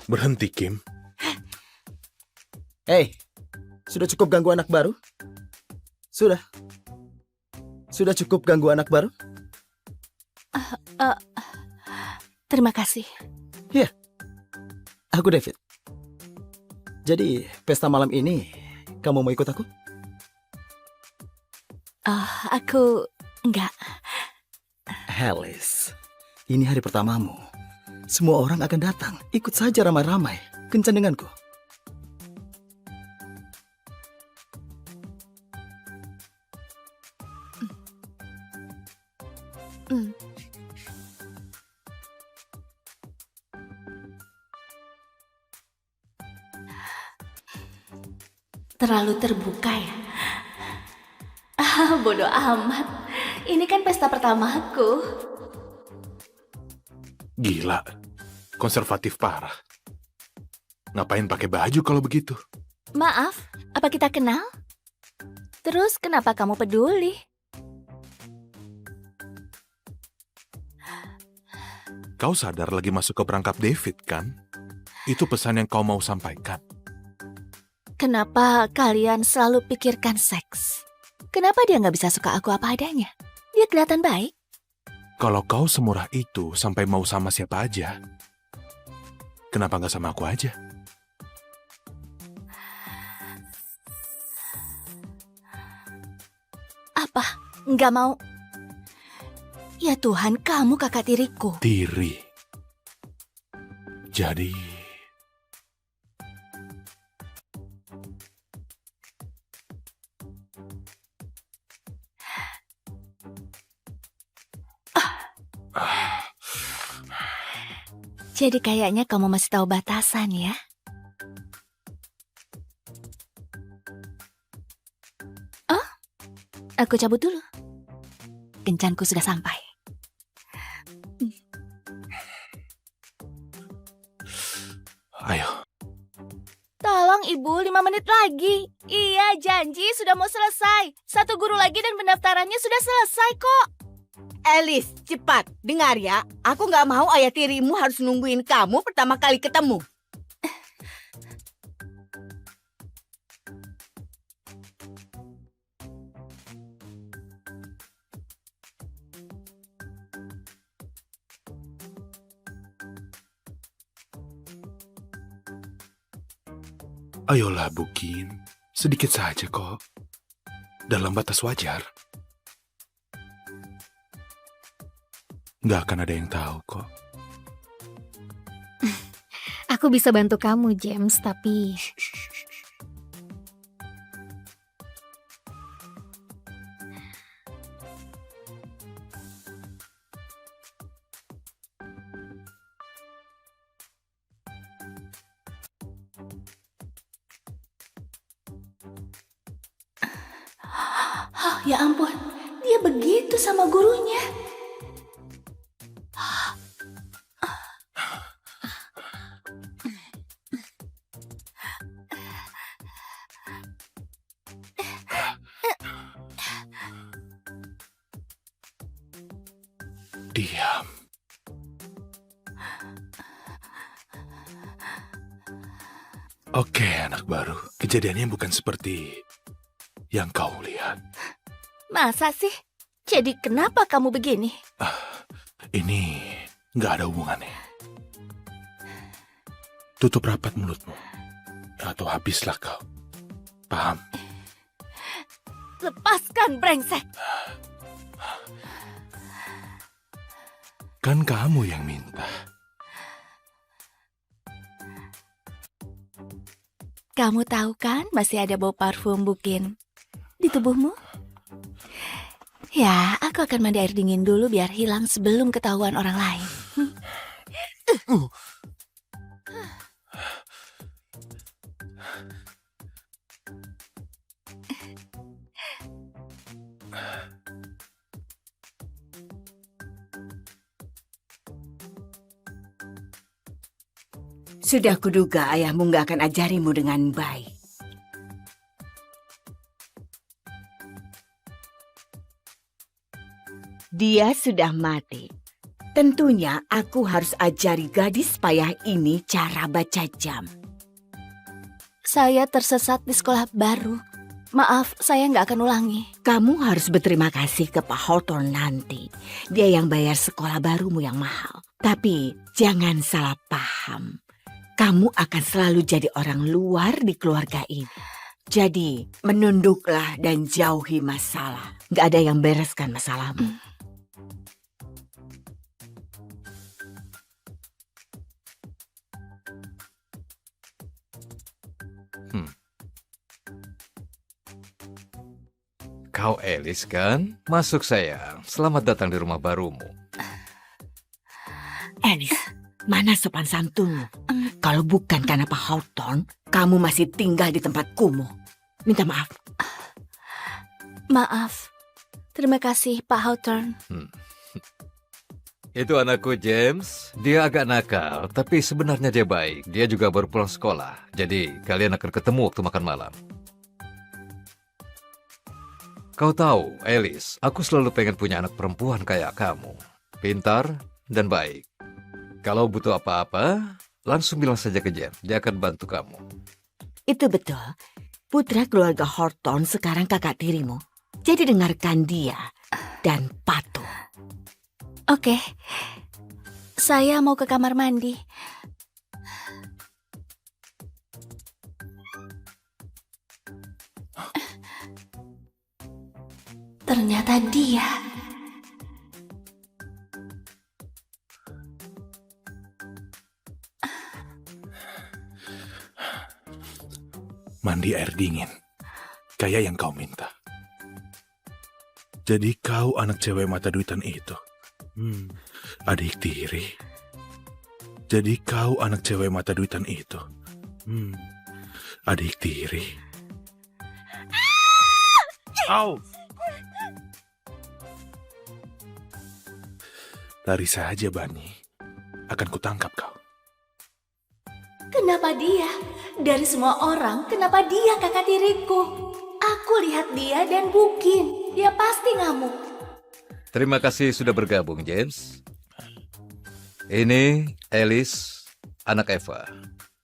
Berhenti, Kim. Hei, sudah cukup ganggu anak baru? Sudah. Sudah cukup ganggu anak baru? Terima kasih. Aku David. Jadi, pesta malam ini, kamu mau ikut aku? Aku enggak. Alice, ini hari pertamamu. Semua orang akan datang. Ikut saja ramai-ramai. Kencan denganku. Terlalu terbuka ya? Bodoh amat. Ini kan pesta pertama aku. Gila. Konservatif parah. Ngapain pakai baju kalau begitu? Maaf, apa kita kenal? Terus kenapa kamu peduli? Kau sadar lagi masuk ke perangkap David, kan? Itu pesan yang kau mau sampaikan. Kenapa kalian selalu pikirkan seks? Kenapa dia nggak bisa suka aku apa adanya? Dia kelihatan baik. Kalau kau semurah itu sampai mau sama siapa aja, kenapa nggak sama aku aja? Apa? Nggak mau? Ya Tuhan, kamu kakak tiriku. Tiri. Jadi... Jadi kayaknya kamu masih tahu batasan ya? Oh, aku cabut dulu. Kencanku sudah sampai. Ayo. Tolong ibu, 5 menit lagi. Iya, janji sudah mau selesai. 1 guru lagi dan pendaftarannya sudah selesai kok. Alice, cepat. Dengar ya, aku nggak mau ayah tirimu harus nungguin kamu pertama kali ketemu. Ayolah, Bukin. Sedikit saja kok. Dalam batas wajar. Nggak akan ada yang tahu kok. Aku bisa bantu kamu, James, tapi... Oh, ya ampun, dia begitu sama gurunya. Diam. Oke, anak baru. Kejadiannya bukan seperti yang kau lihat. Masa sih? Jadi kenapa kamu begini? Ini nggak ada hubungannya. Tutup rapat mulutmu. Atau habislah kau. Paham? Lepaskan, brengsek. Kan kamu yang minta. Kamu tahu kan masih ada bau parfum Bukin di tubuhmu? Ya, aku akan mandi air dingin dulu biar hilang sebelum ketahuan orang lain. Sudah kuduga ayahmu nggak akan ajarimu dengan baik. Dia sudah mati. Tentunya aku harus ajari gadis payah ini cara baca jam. Saya tersesat di sekolah baru. Maaf, saya nggak akan ulangi. Kamu harus berterima kasih ke Pak Hawthorne nanti. Dia yang bayar sekolah barumu yang mahal. Tapi jangan salah paham. Kamu akan selalu jadi orang luar di keluarga ini. Jadi menunduklah dan jauhi masalah. Nggak ada yang bereskan masalahmu. Kau Alice kan? Masuk sayang. Selamat datang di rumah barumu. Alice, mana sopan santunmu? Kalau bukan karena Pak Hawthorne, kamu masih tinggal di tempat kumuh. Minta maaf. Maaf. Terima kasih, Pak Hawthorne. Itu anakku James. Dia agak nakal, tapi sebenarnya dia baik. Dia juga baru pulang sekolah. Jadi kalian akan ketemu waktu makan malam. Kau tahu, Alice, aku selalu pengen punya anak perempuan kayak kamu. Pintar dan baik. Kalau butuh apa-apa, langsung bilang saja ke Jen. Dia akan bantu kamu. Itu betul. Putra keluarga Hawthorne sekarang kakak tirimu. Jadi dengarkan dia dan patuh. Oke. Saya mau ke kamar mandi. Ternyata dia. Mandi air dingin. Kayak yang kau minta. Jadi kau anak cewek mata duitan itu. Adik tiri. Jadi kau anak cewek mata duitan itu. Adik tiri. Au! Lari saja, Bani. Akan kutangkap kau. Kenapa dia? Dari semua orang, kenapa dia kakak tiriku? Aku lihat dia dan mungkin dia pasti ngamuk. Terima kasih sudah bergabung, James. Ini Alice, anak Eva.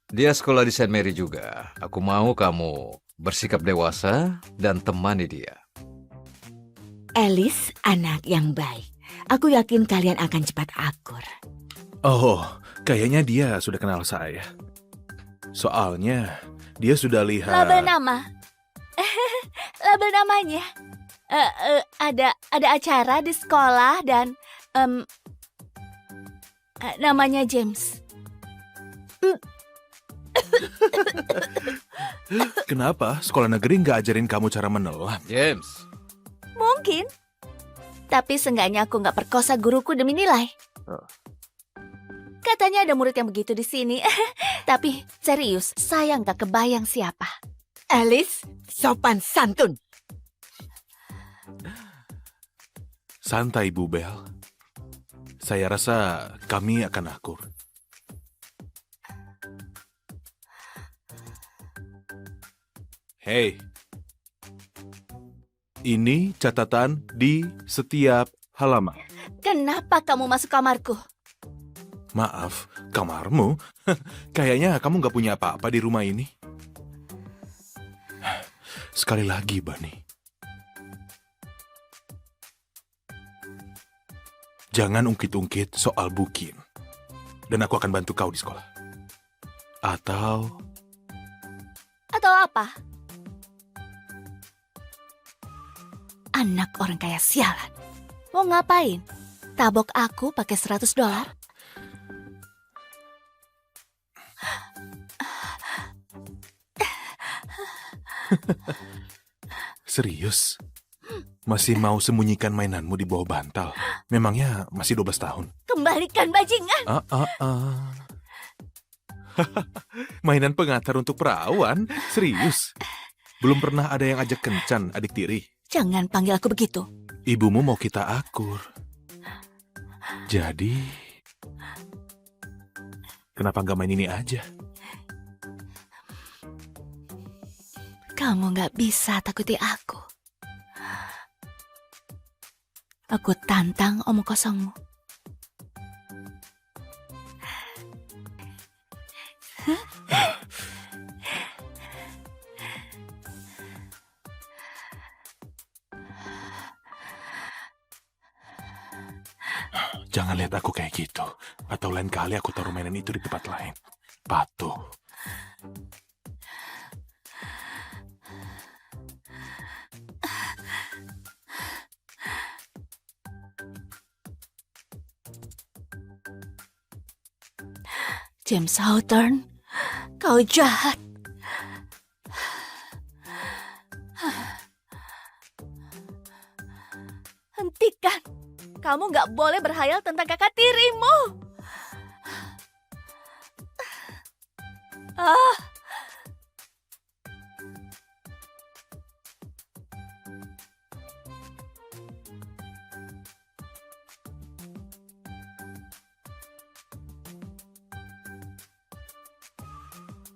Dia sekolah di St. Mary juga. Aku mau kamu bersikap dewasa dan temani dia. Alice anak yang baik. Aku yakin kalian akan cepat akur. Oh, kayaknya dia sudah kenal saya. Soalnya dia sudah lihat... Label nama. Label namanya. Ada acara di sekolah dan namanya James. Kenapa sekolah negeri nggak ajarin kamu cara menelan? James. Mungkin. Tapi seenggaknya aku nggak perkosa guruku demi nilai. Katanya ada murid yang begitu di sini. Tapi serius, saya nggak kebayang siapa. Alice, sopan santun. Santai, Bu Bel. Saya rasa kami akan akur. Hei. Ini catatan di setiap halaman. Kenapa kamu masuk kamarku? Maaf, kamarmu? Kayaknya kamu nggak punya apa-apa di rumah ini. Sekali lagi, Bani. Jangan ungkit-ungkit soal Bukin. Dan aku akan bantu kau di sekolah. Atau apa? Anak orang kaya sialan. Mau ngapain? Tabok aku pakai $100? serius? Masih mau sembunyikan mainanmu di bawah bantal? Memangnya masih 12 tahun? Kembalikan bajingan. Mainan pengantar untuk perawan? Serius? Belum pernah ada yang ajak kencan, adik tiri? Jangan panggil aku begitu. Ibumu mau kita akur. Jadi, kenapa nggak main ini aja? Kamu nggak bisa takuti aku. Aku tantang omong kosongmu. Jangan lihat aku kayak gitu. Atau lain kali aku taruh mainan itu di tempat lain. Patuh. James Hawthorne, kau jahat. Hentikan. Kamu nggak boleh berhayal tentang kakak tirimu. Ah,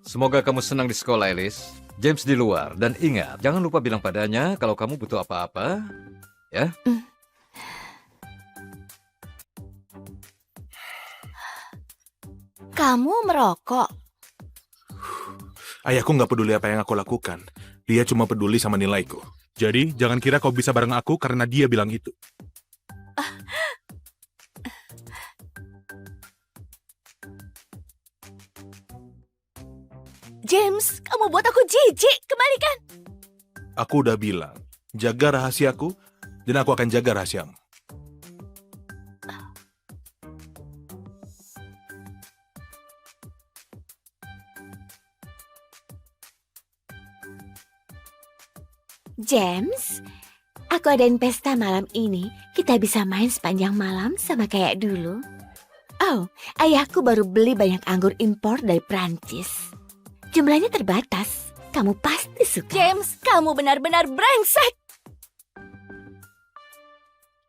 Semoga kamu senang di sekolah, Alice. James di luar. Dan ingat, jangan lupa bilang padanya kalau kamu butuh apa-apa. Ya? kamu merokok. Ayahku nggak peduli apa yang aku lakukan. Dia cuma peduli sama nilaiku. Jadi, jangan kira kau bisa bareng aku karena dia bilang itu. James, kamu buat aku jijik. Kembalikan. Aku udah bilang, jaga rahasiaku, dan aku akan jaga rahasiamu. James, aku adain pesta malam ini. Kita bisa main sepanjang malam sama kayak dulu. Oh, ayahku baru beli banyak anggur impor dari Prancis. Jumlahnya terbatas. Kamu pasti suka. James, kamu benar-benar brengsek.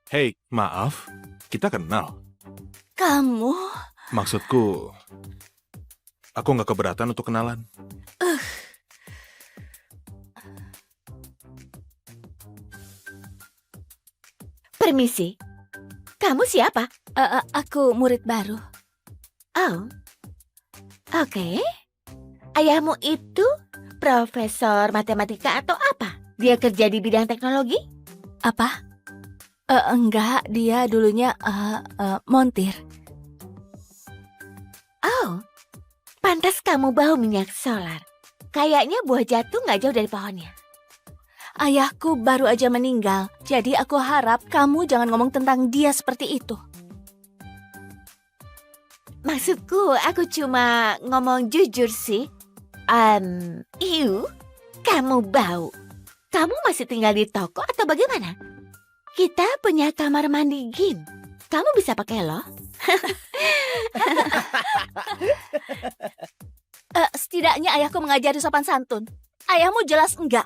Hei, maaf, kita kenal. Kamu... Maksudku, aku nggak keberatan untuk kenalan. Permisi. Kamu siapa? Aku murid baru. Oh. Oke. Ayahmu itu profesor matematika atau apa? Dia kerja di bidang teknologi? Apa? Enggak, dia dulunya montir. Oh. Pantas kamu bau minyak solar. Kayaknya buah jatuh nggak jauh dari pohonnya. Ayahku baru aja meninggal, jadi aku harap kamu jangan ngomong tentang dia seperti itu. Maksudku, aku cuma ngomong jujur sih. Kamu bau. Kamu masih tinggal di toko atau bagaimana? Kita punya kamar mandi gym. Kamu bisa pakai loh. Setidaknya ayahku mengajari sopan santun. Ayahmu jelas enggak.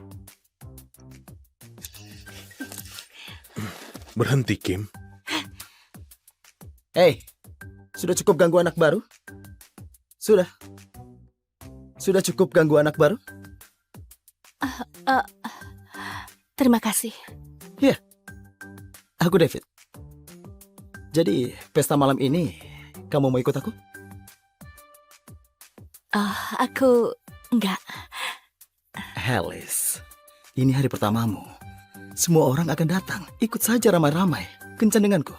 Berhenti, Kim. Hei, sudah cukup ganggu anak baru? Sudah. Sudah cukup ganggu anak baru? Terima kasih. Aku David. Jadi, pesta malam ini, kamu mau ikut aku? Aku enggak. Alice, ini hari pertamamu. Semua orang akan datang. Ikut saja ramai-ramai. Kencan denganku.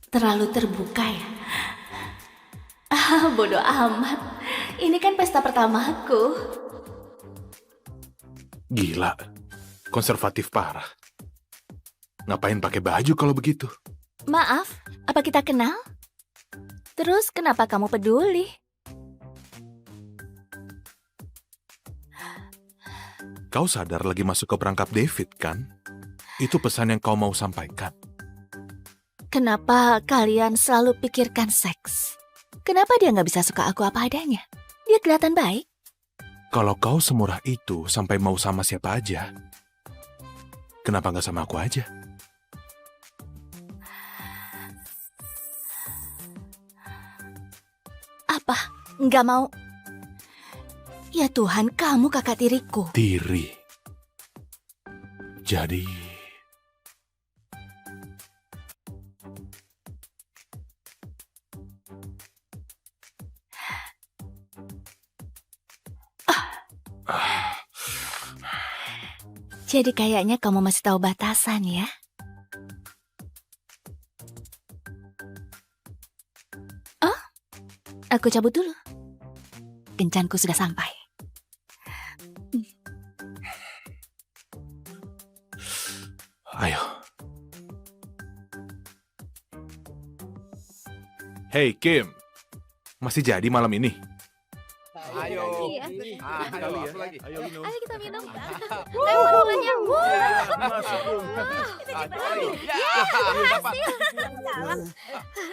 Terlalu terbuka ya? Bodoh amat. Ini kan pesta pertamaku. Gila, konservatif parah. Ngapain pakai baju kalau begitu? Maaf, apa kita kenal? Terus kenapa kamu peduli? Kau sadar lagi masuk ke perangkap David, kan? Itu pesan yang kau mau sampaikan. Kenapa kalian selalu pikirkan seks? Kenapa dia nggak bisa suka aku apa adanya? Dia kelihatan baik. Kalau kau semurah itu sampai mau sama siapa aja, kenapa nggak sama aku aja? Apa? Nggak mau? Ya Tuhan, kamu kakak tiriku. Tiri. Jadi... Jadi kayaknya kamu masih tahu batasan ya? Oh, aku cabut dulu. Kencanku sudah sampai. Ayo. Hey Kim, masih jadi malam ini? Ayo. Iya. lagi. Ayo minum. Ayo kita minum. Ayo minumannya.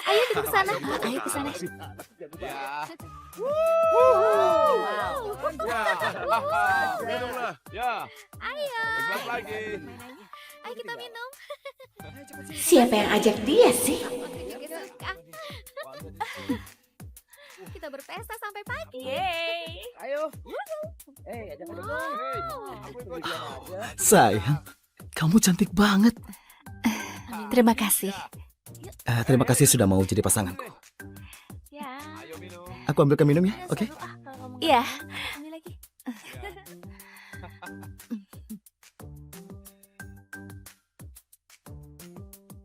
Ayo kita ke sana. Ayo ke sana. Ayo. Ayo kita minum. Siapa yang ajak dia sih? Aku juga suka. Kita berpesta sampai pagi. Sayang, kamu cantik banget. Terima kasih. Terima kasih sudah mau jadi pasanganku. Ya. Aku ambilkan minum ya, oke? Iya. Ambil lagi.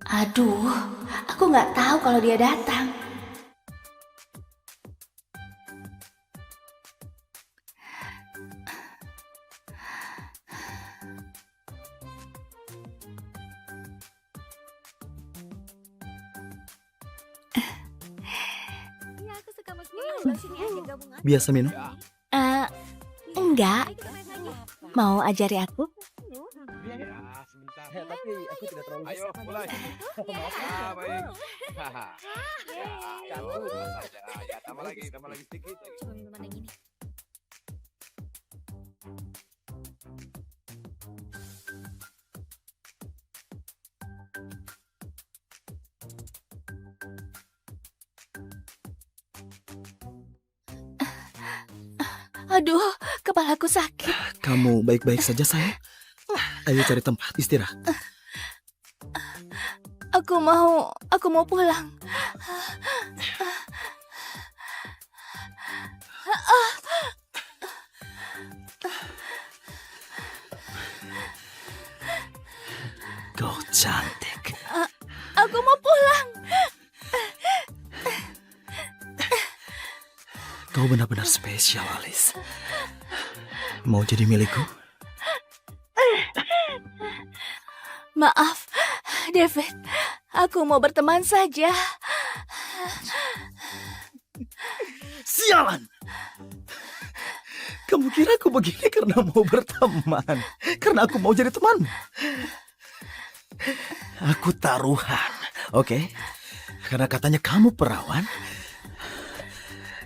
Aduh, aku nggak tahu kalau dia datang. Iya, aku suka musik. Sini aja gabungan. Biasa minum. Enggak. Ayo kita main lagi. Mau ajari aku? Tapi aku tidak terlalu Ayo, mulai. Baik. Ya, tambah lagi sedikit. Coba minuman yang ini. Aduh, kepalaku sakit. Kamu baik-baik saja, sayang? Ayo cari tempat istirahat. Aku mau pulang. Kau cantik. Aku mau pulang. Kau benar-benar spesial, Alice. Mau jadi milikku? Maaf, David. Aku mau berteman saja. Sialan! Kamu kira aku begini karena mau berteman? Karena aku mau jadi teman? Aku taruhan, oke? Karena katanya kamu perawan.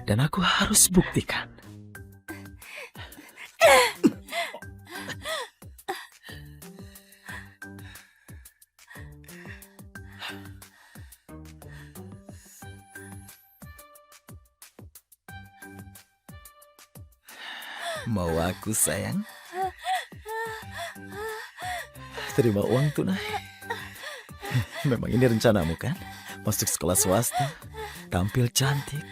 Dan aku harus buktikan. Mau aku, sayang? Terima uang tunai. Memang ini rencanamu kan? Masuk sekolah swasta, tampil cantik,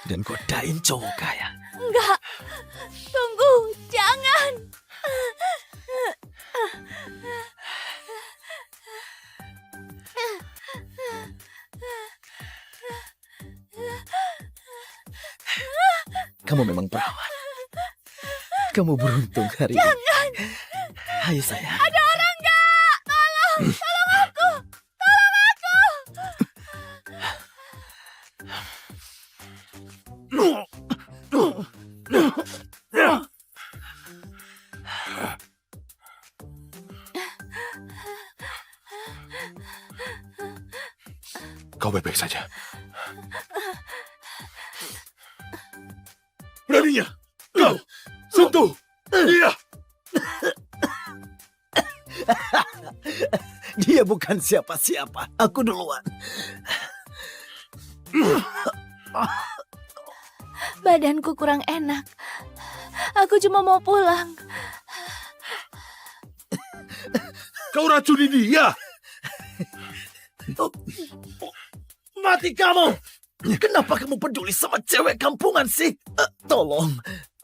dan godain cowok kaya. Enggak. Tunggu, jangan. Kamu memang perawan. Kamu beruntung hari ini. Ayo sayang. Ada orang enggak? Tolong aku. Tolong aku. Kau baik-baik saja. Beraninya kau sentuh dia. Dia bukan siapa-siapa. Aku duluan. Badanku kurang enak. Aku cuma mau pulang. Kau racuni dia. Mati kamu! Kenapa kamu peduli sama cewek kampungan sih? Tolong,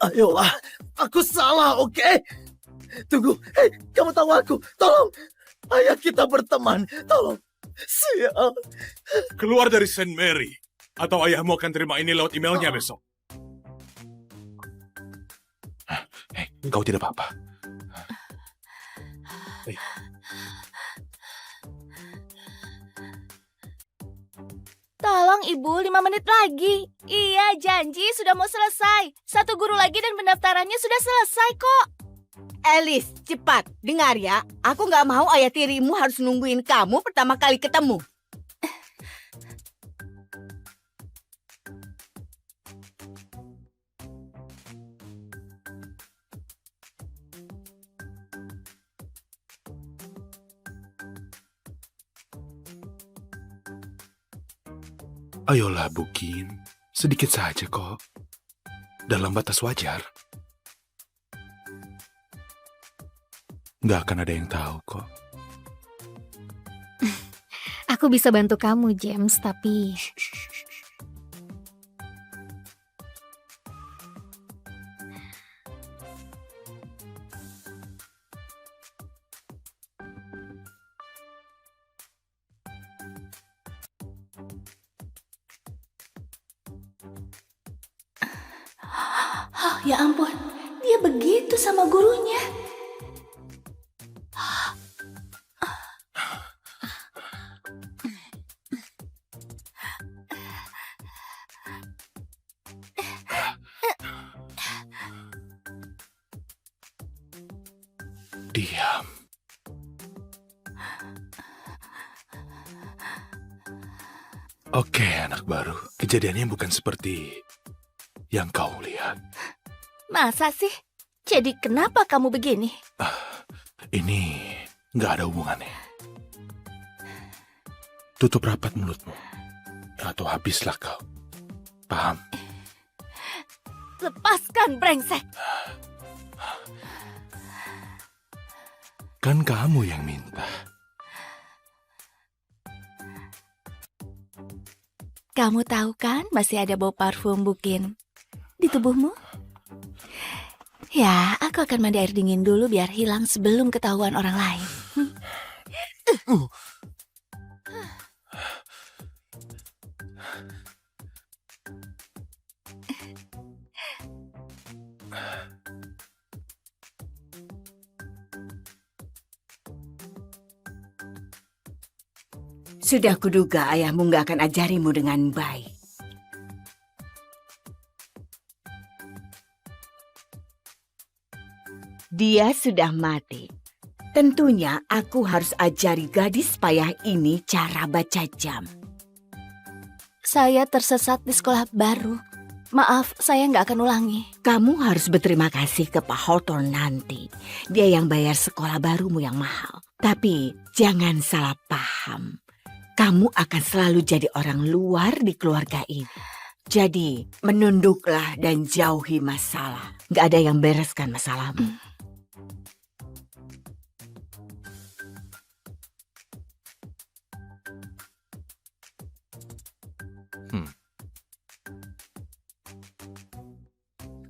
ayolah. Aku salah, oke? Tunggu, hei, kamu tahu aku. Tolong, ayah kita berteman. Tolong, sial. Keluar dari Saint Mary. Atau ayahmu akan terima ini lewat emailnya besok. Hei, kau tidak apa-apa. Tolong Ibu, 5 menit lagi. Iya, janji sudah mau selesai. 1 guru lagi dan pendaftarannya sudah selesai kok. Alice, cepat. Dengar ya, aku nggak mau ayah tirimu harus nungguin kamu pertama kali ketemu. Ayolah, Bukin. Sedikit saja kok. Dalam batas wajar. Nggak akan ada yang tahu kok. Aku bisa bantu kamu, James, tapi Oh, ya ampun, dia begitu sama gurunya. Diam. Oke, anak baru. Kejadiannya bukan seperti yang kau lihat. Masa sih? Jadi kenapa kamu begini? Ini nggak ada hubungannya. Tutup rapat mulutmu. Atau habislah kau. Paham? Lepaskan, brengsek. Kan kamu yang minta. Kamu tahu kan masih ada bau parfum Bukin di tubuhmu? Ya, aku akan mandi air dingin dulu biar hilang sebelum ketahuan orang lain. Sudah kuduga ayahmu nggak akan ajarimu dengan baik. Dia sudah mati. Tentunya aku harus ajari gadis payah ini cara baca jam. Saya tersesat di sekolah baru. Maaf, saya nggak akan ulangi. Kamu harus berterima kasih ke Pak Hawthorne nanti. Dia yang bayar sekolah barumu yang mahal. Tapi jangan salah paham. Kamu akan selalu jadi orang luar di keluarga ini. Jadi, menunduklah dan jauhi masalah. Nggak ada yang bereskan masalahmu.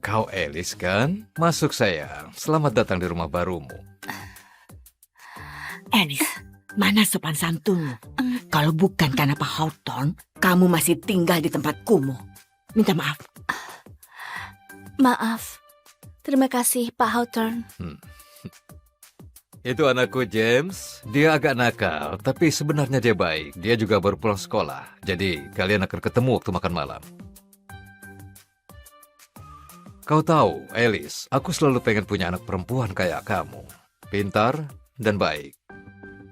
Kau Alice kan? Masuk sayang. Selamat datang di rumah barumu. Alice, mana sopan santunmu? Kalau bukan karena Pak Hawthorne, kamu masih tinggal di tempat kumuh. Minta maaf. Maaf. Terima kasih, Pak Hawthorne. Itu anakku James. Dia agak nakal, tapi sebenarnya dia baik. Dia juga baru pulang sekolah. Jadi kalian akan ketemu waktu makan malam. Kau tahu, Alice, aku selalu pengen punya anak perempuan kayak kamu. Pintar dan baik.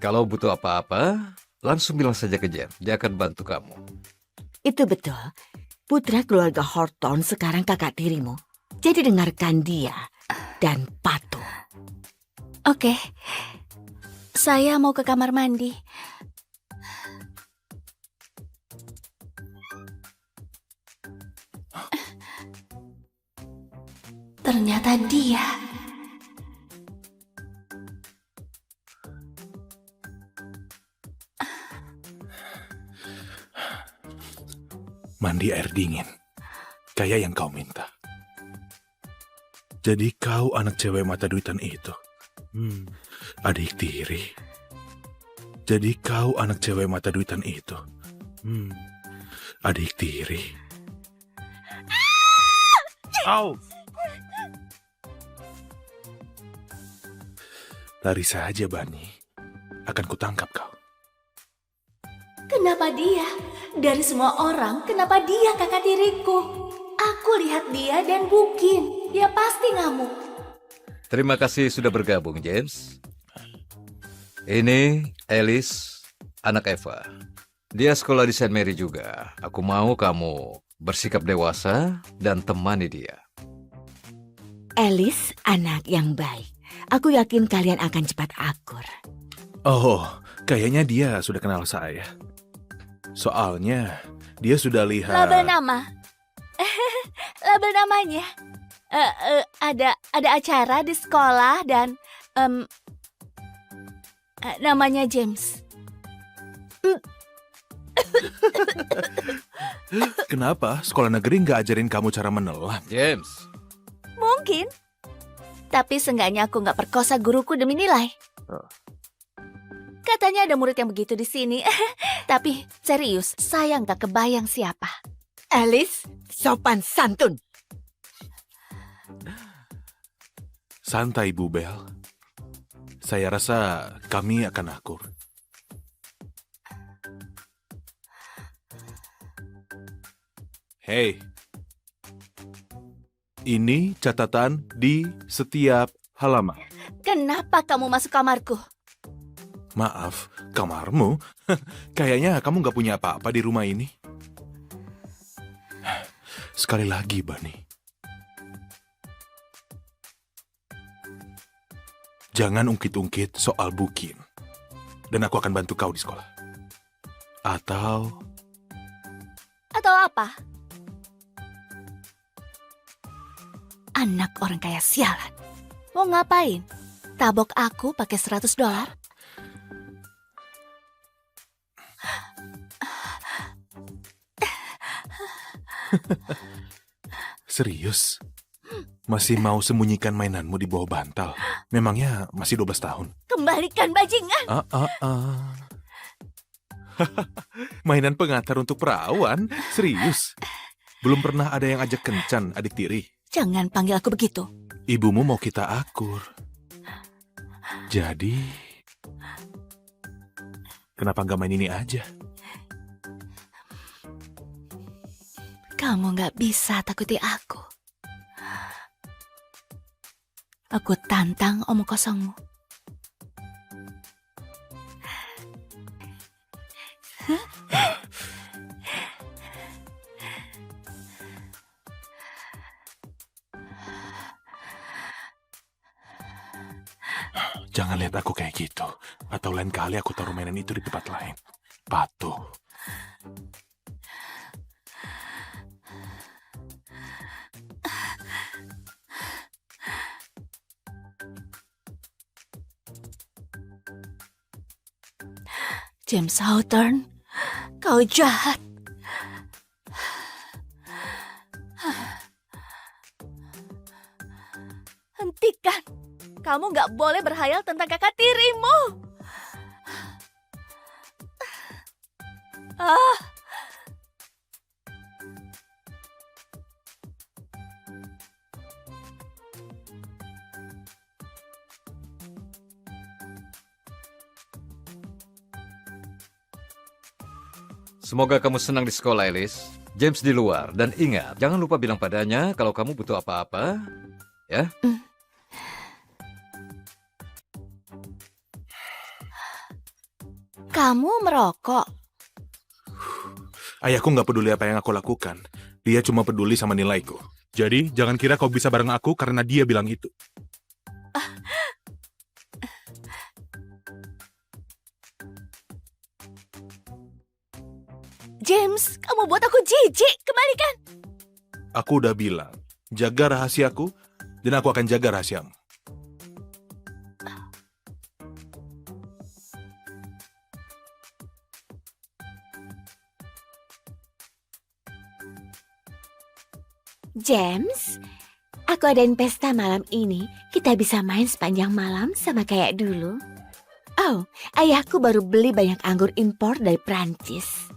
Kalau butuh apa-apa, langsung bilang saja ke Jen. Dia akan bantu kamu. Itu betul. Putra keluarga Hawthorne sekarang kakak tirimu. Jadi dengarkan dia dan patuh. Oke. Saya mau ke kamar mandi. Ternyata dia. Mandi air dingin. Kayak yang kau minta. Jadi kau anak cewek mata duitan itu. Adik tiri. Jadi kau anak cewek mata duitan itu. Adik tiri. Au! Lari saja, Bani. Akan kutangkap kau. Kenapa dia? Dari semua orang, kenapa dia kakak tiriku? Aku lihat dia dan Bukin. Dia pasti ngamuk. Terima kasih sudah bergabung, James. Ini Alice, anak Eva. Dia sekolah di Saint Mary juga. Aku mau kamu bersikap dewasa dan temani dia. Alice anak yang baik. Aku yakin kalian akan cepat akur. Oh, kayaknya dia sudah kenal saya. Soalnya dia sudah lihat... Label nama. Label namanya. Ada acara di sekolah dan namanya James. Kenapa sekolah negeri nggak ajarin kamu cara menelan? James, Mungkin. Tapi seenggaknya aku nggak perkosa guruku demi nilai. Katanya ada murid yang begitu di sini. Tapi serius, saya nggak kebayang siapa. Alice, sopan santun. Santai, Bu Bel. Saya rasa kami akan akur. Hei, ini catatan di setiap halaman. Kenapa kamu masuk kamarku? Maaf, kamarmu? Kayaknya kamu nggak punya apa-apa di rumah ini. Sekali lagi, Bani. Jangan ungkit-ungkit soal Bukin. Dan aku akan bantu kau di sekolah. Atau Atau apa? Anak orang kaya sialan. Mau ngapain? Tabok aku pakai $100? serius? Masih mau sembunyikan mainanmu di bawah bantal? Memangnya masih 12 tahun? Kembalikan bajingan. Mainan pengantar untuk perawan? Serius? Belum pernah ada yang ajak kencan, adik tiri. Jangan panggil aku begitu. Ibumu mau kita akur. Jadi, kenapa nggak main ini aja? Kamu nggak bisa takuti aku. Aku tantang omong kosongmu. Jangan lihat aku kayak gitu. Atau lain kali aku taruh mainan itu di tempat lain. Patuh. James Hawthorne, kau jahat. Hentikan. Kamu nggak boleh berhayal tentang kakak tirimu. semoga kamu senang di sekolah, Alice. James di luar. Dan ingat, jangan lupa bilang padanya kalau kamu butuh apa-apa. Ya? Kamu merokok. Ayahku nggak peduli apa yang aku lakukan. Dia cuma peduli sama nilaiku. Jadi, jangan kira kau bisa bareng aku karena dia bilang itu. James, kamu buat aku jijik. Kembalikan. Aku udah bilang, jaga rahasiaku Dan aku akan jaga rahasiamu. James, aku adain pesta malam ini. Kita bisa main sepanjang malam sama kayak dulu. Oh, ayahku baru beli banyak anggur impor dari Prancis.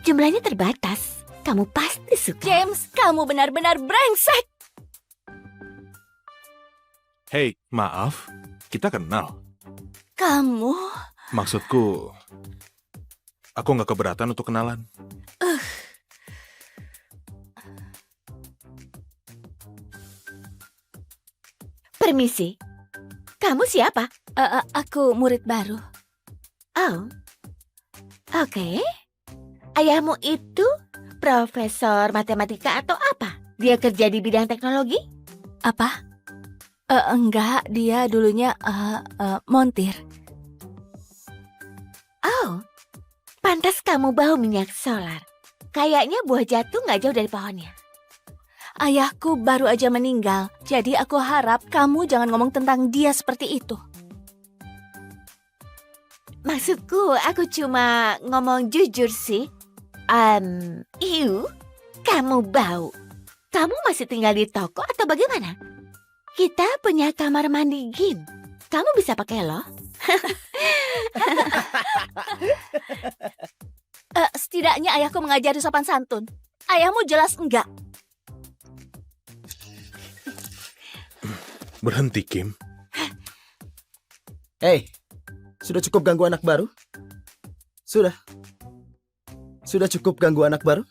Jumlahnya terbatas. Kamu pasti suka. James, kamu benar-benar brengsek. Hei, maaf. Kita kenal. Kamu... Maksudku, aku nggak keberatan untuk kenalan. Permisi, kamu siapa? Aku murid baru. Oh, oke. Ayahmu itu profesor matematika atau apa? Dia kerja di bidang teknologi? Apa? Enggak, dia dulunya montir. Oh, pantas kamu bau minyak solar. Kayaknya buah jatuh nggak jauh dari pohonnya. Ayahku baru aja meninggal, jadi aku harap kamu jangan ngomong tentang dia seperti itu. Maksudku, aku cuma ngomong jujur sih. Kamu bau. Kamu masih tinggal di toko atau bagaimana? Kita punya kamar mandi Gim. Kamu bisa pakai loh. Setidaknya ayahku mengajari sopan santun. Ayahmu jelas enggak. Berhenti, Kim. Hei, sudah cukup ganggu anak baru? Sudah. Sudah cukup ganggu anak baru?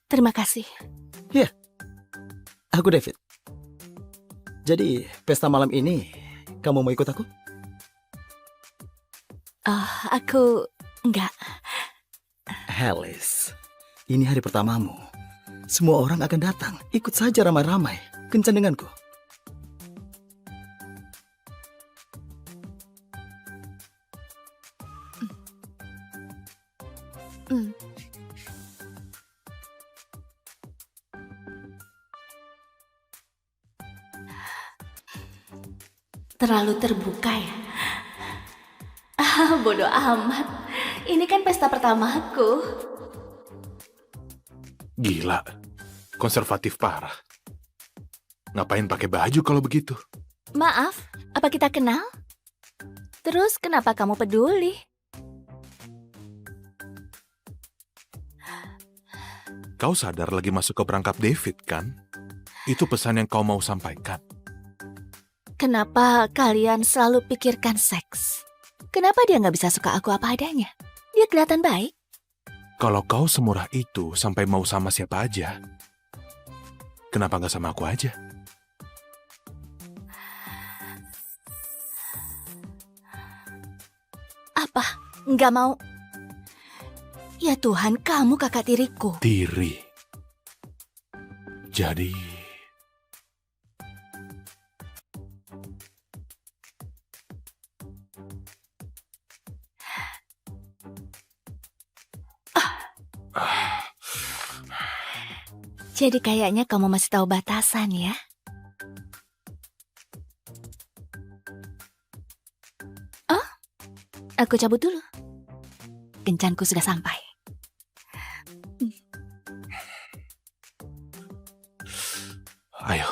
Terima kasih. Aku David. Jadi, pesta malam ini, kamu mau ikut aku? Aku enggak. Alice, ini hari pertamamu. Semua orang akan datang. Ikut saja ramai-ramai. Kencan denganku. Terlalu terbuka ya? Bodoh amat. Ini kan pesta pertamaku. Gila, konservatif parah. Ngapain pakai baju kalau begitu? Maaf, apa kita kenal? Terus kenapa kamu peduli? Kau sadar lagi masuk ke perangkap David, kan? Itu pesan yang kau mau sampaikan. Kenapa kalian selalu pikirkan seks? Kenapa dia nggak bisa suka aku apa adanya? Dia kelihatan baik. Kalau kau semurah itu sampai mau sama siapa aja, kenapa nggak sama aku aja? Apa? Nggak mau? Ya Tuhan, kamu kakak tiriku. Tiri. Jadi... Jadi kayaknya kamu masih tahu batasan ya? Oh, aku cabut dulu. Kencanku sudah sampai. Ayo.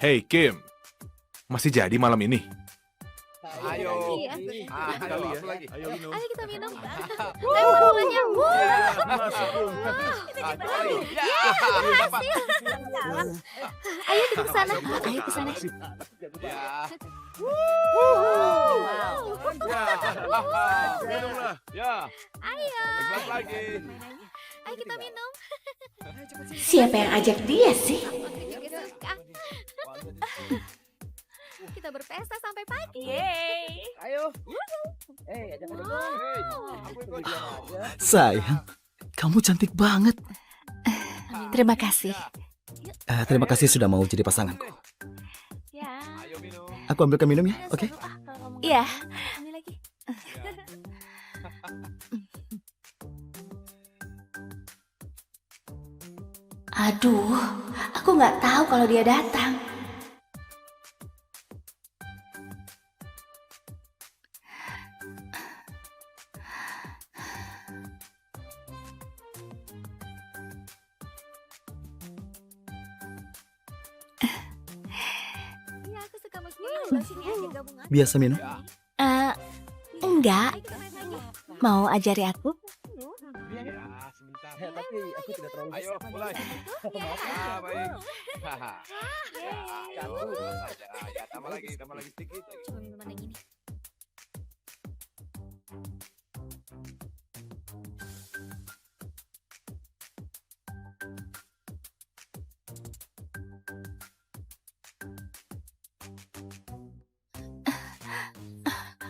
Hey, Kim. Masih jadi malam ini? Ayo. Iya. Ayo lagi. Ayo minum. Ayo kita minum. Lempar rumahnya. Ayo kita ke sana. Ayo ke sana. Minumlah. Ya. Ayo. Gelas lagi. Ayo kita minum. Siapa yang ajak dia sih? Aku juga suka. Kita berpesta sampai pagi. Yeay. Sayang, kamu cantik banget. Terima kasih. Terima kasih sudah mau jadi pasanganku. Ya. Ayo minum. Aku ambilkan minum ya, oke? Iya. Ambil lagi. Aduh, aku nggak tahu kalau dia datang. Iya, aku suka musik. Lo sini aja gabungan. Biasa minum? Enggak. Ayo kita main lagi. Mau ajari aku? Ya, sebentar. Tapi aku tidak terlalu Ayo, mulai. Ah, baik. Haha. Ya, satu saja. Ya, tambah lagi sedikit. Cuma minuman yang ini.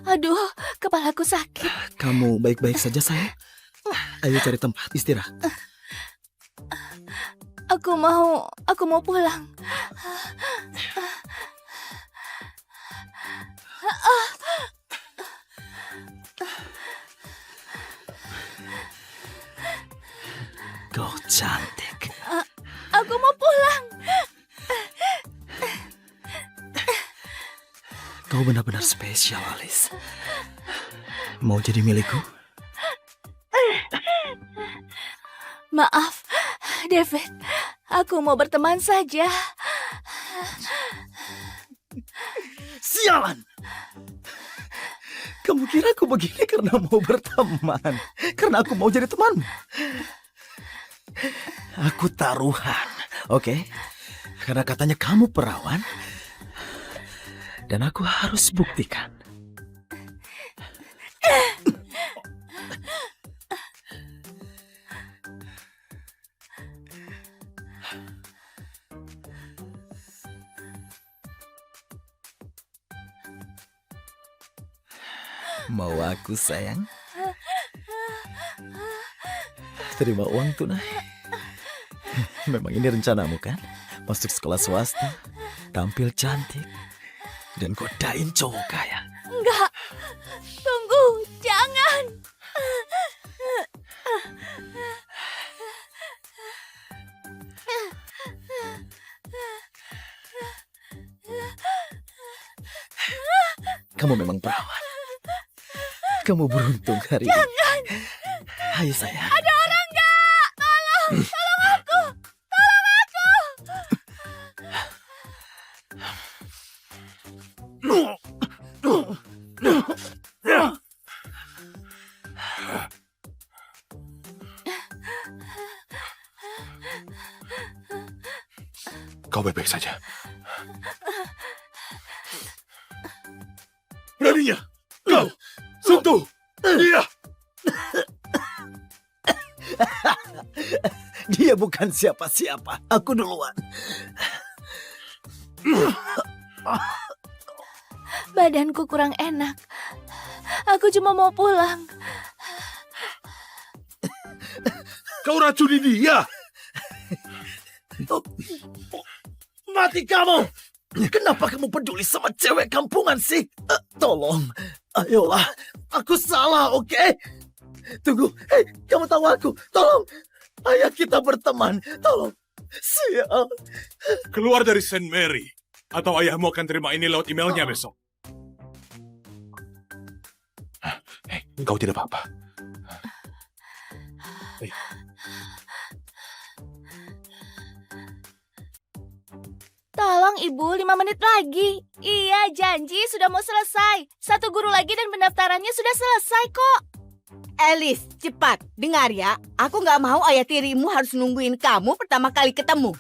Aduh, kepalaku sakit. Kamu baik-baik saja, sayang? Ayo cari tempat istirahat. Aku mau pulang. Kau cantik. Aku mau pulang. Kau benar-benar spesial, Alice. Mau jadi milikku? Maaf, David. Aku mau berteman saja. Sialan! Kamu kira aku begini karena mau berteman? Karena aku mau jadi temanmu? Aku taruhan, oke? Karena katanya kamu perawan. Dan aku harus buktikan. Mau aku, sayang? Terima uang tunai. Memang ini rencanamu kan? Masuk sekolah swasta, tampil cantik, dan godain cowok kaya. Enggak. Tunggu, jangan. Kamu memang perawan. Kamu beruntung hari ini. Ayo, sayang. Ada orang enggak? Tolong aku. Tolong aku. Kau baik-baik saja. Beraninya kau sentuh dia. Dia bukan siapa-siapa. Aku duluan. Badanku kurang enak. Aku cuma mau pulang. Kau racuni dia. Mati kamu! Kenapa kamu peduli sama cewek kampungan sih? Tolong, ayolah. Aku salah, oke? Tunggu, hei, kamu tahu aku. Tolong, ayo kita berteman. Tolong, sial. Keluar dari Saint Mary. Atau ayahmu akan terima ini lewat emailnya besok. Hei, kau tidak apa-apa. Tolong Ibu, 5 menit lagi. Iya, janji sudah mau selesai. 1 guru lagi dan pendaftarannya sudah selesai kok. Alice, cepat. Dengar ya, aku nggak mau ayah tirimu harus nungguin kamu pertama kali ketemu.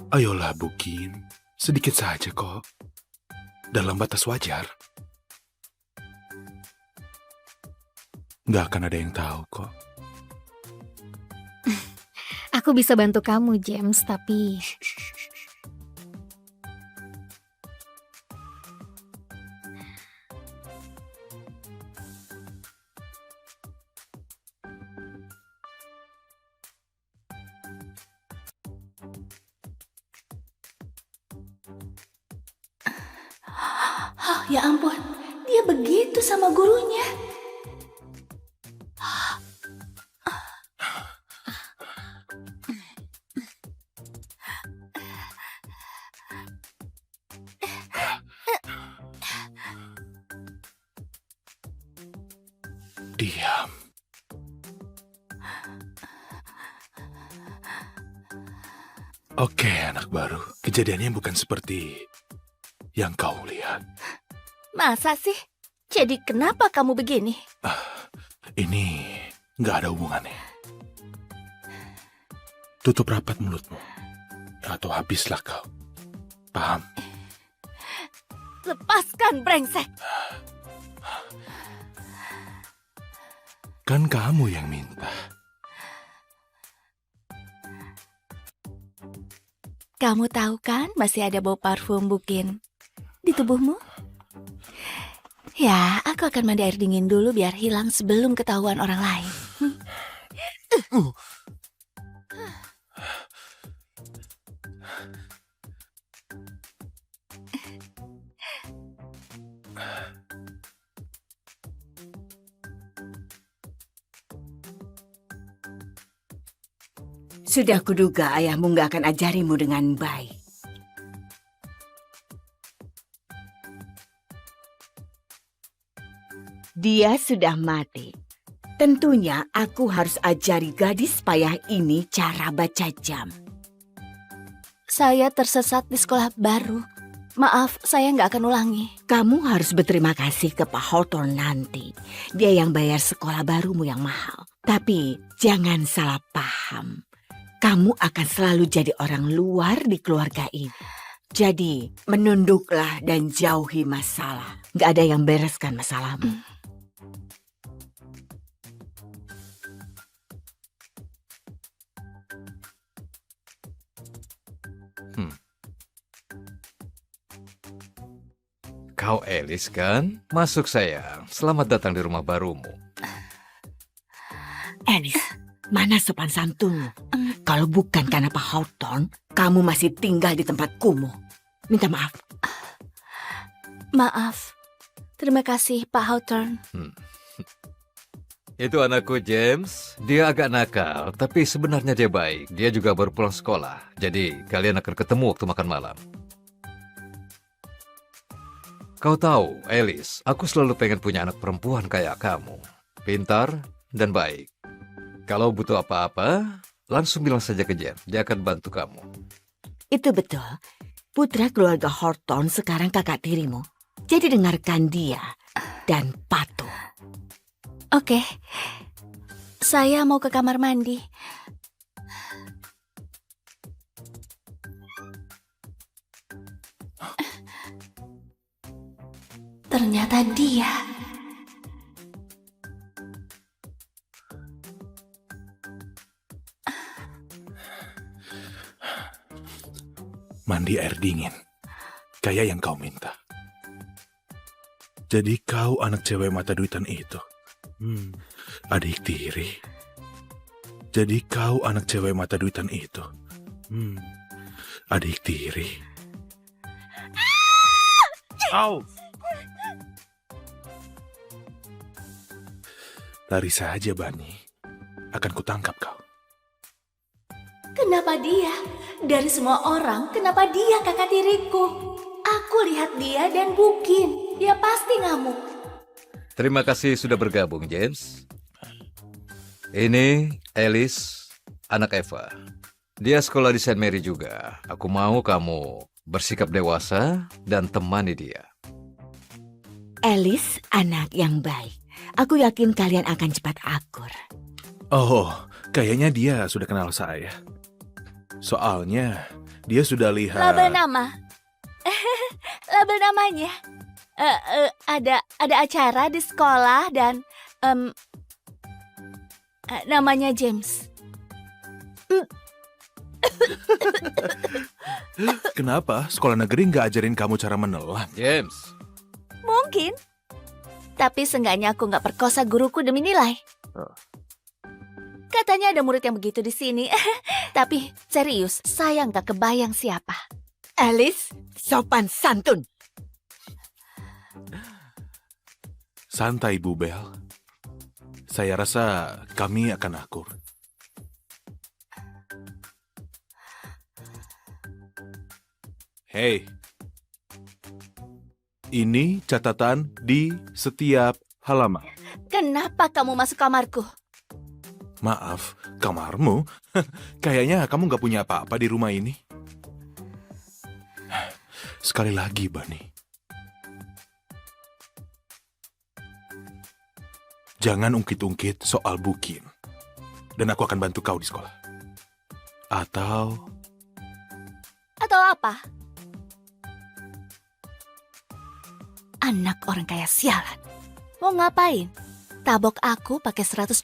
Ayolah, Bukin. Sedikit saja kok. Dalam batas wajar. Nggak akan ada yang tahu kok. Aku bisa bantu kamu, James, tapi Oh, ya ampun, dia begitu sama gurunya. Diam. Oke, anak baru. Kejadiannya bukan seperti yang kau lihat. Masa sih? Jadi kenapa kamu begini? Ini nggak ada hubungannya. Tutup rapat mulutmu. Atau habislah kau. Paham? Lepaskan, brengsek. Kan kamu yang minta. Kamu tahu kan masih ada bau parfum Bukin di tubuhmu? Ya, aku akan mandi air dingin dulu biar hilang sebelum ketahuan orang lain. Sudah kuduga ayahmu nggak akan ajarimu dengan baik. Dia sudah mati. Tentunya aku harus ajari gadis payah ini cara baca jam. Saya tersesat di sekolah baru. Maaf, saya nggak akan ulangi. Kamu harus berterima kasih ke Pak Hawthorne nanti. Dia yang bayar sekolah barumu yang mahal. Tapi jangan salah paham. Kamu akan selalu jadi orang luar di keluarga ini. Jadi menunduklah dan jauhi masalah. Gak ada yang bereskan masalahmu. Kau Alice kan? Masuk sayang. Selamat datang di rumah barumu. Alice, mana sopan santunmu? Kalau bukan karena Pak Hawthorne, kamu masih tinggal di tempat kumuh. Minta maaf. Maaf. Terima kasih, Pak Hawthorne. Itu anakku James. Dia agak nakal, tapi sebenarnya dia baik. Dia juga baru pulang sekolah. Jadi kalian akan ketemu waktu makan malam. Kau tahu, Alice, aku selalu pengen punya anak perempuan kayak kamu. Pintar dan baik. Kalau butuh apa-apa, langsung bilang saja ke Jen. Dia akan bantu kamu. Itu betul. Putra keluarga Hawthorne sekarang kakak tirimu. Jadi dengarkan dia dan patuh. Oke. Saya mau ke kamar mandi. Ternyata dia. Mandi air dingin. Kayak yang kau minta. Jadi kau anak cewek mata duitan itu. Adik tiri. Jadi kau anak cewek mata duitan itu. Adik tiri. Au! Lari saja, Bani. Akan kutangkap kau. Kenapa dia? Dari semua orang, kenapa dia kakak tiriku? Aku lihat dia dan Bukin. Dia pasti ngamuk. Terima kasih sudah bergabung, James. Ini Alice, anak Eva. Dia sekolah di St. Mary juga. Aku mau kamu bersikap dewasa dan temani dia. Alice, anak yang baik. Aku yakin kalian akan cepat akur. Oh, kayaknya dia sudah kenal saya. Soalnya dia sudah lihat... Label nama. Label namanya. Ada acara di sekolah dan namanya James. Kenapa sekolah negeri nggak ajarin kamu cara menelan? James, Mungkin. Tapi seenggaknya aku nggak perkosa guruku demi nilai. Katanya ada murid yang begitu di sini. Tapi serius, saya nggak kebayang siapa. Alice, sopan santun. Santai, Bu Bel. Saya rasa kami akan akur. Hei, ini catatan di setiap halaman. Kenapa kamu masuk kamarku? Maaf, kamarmu? Kayaknya kamu nggak punya apa-apa di rumah ini. Sekali lagi, Bani. Jangan ungkit-ungkit soal Bukin. Dan aku akan bantu kau di sekolah. Atau Atau apa? Anak orang kaya sialan. Mau ngapain? Tabok aku pakai $100?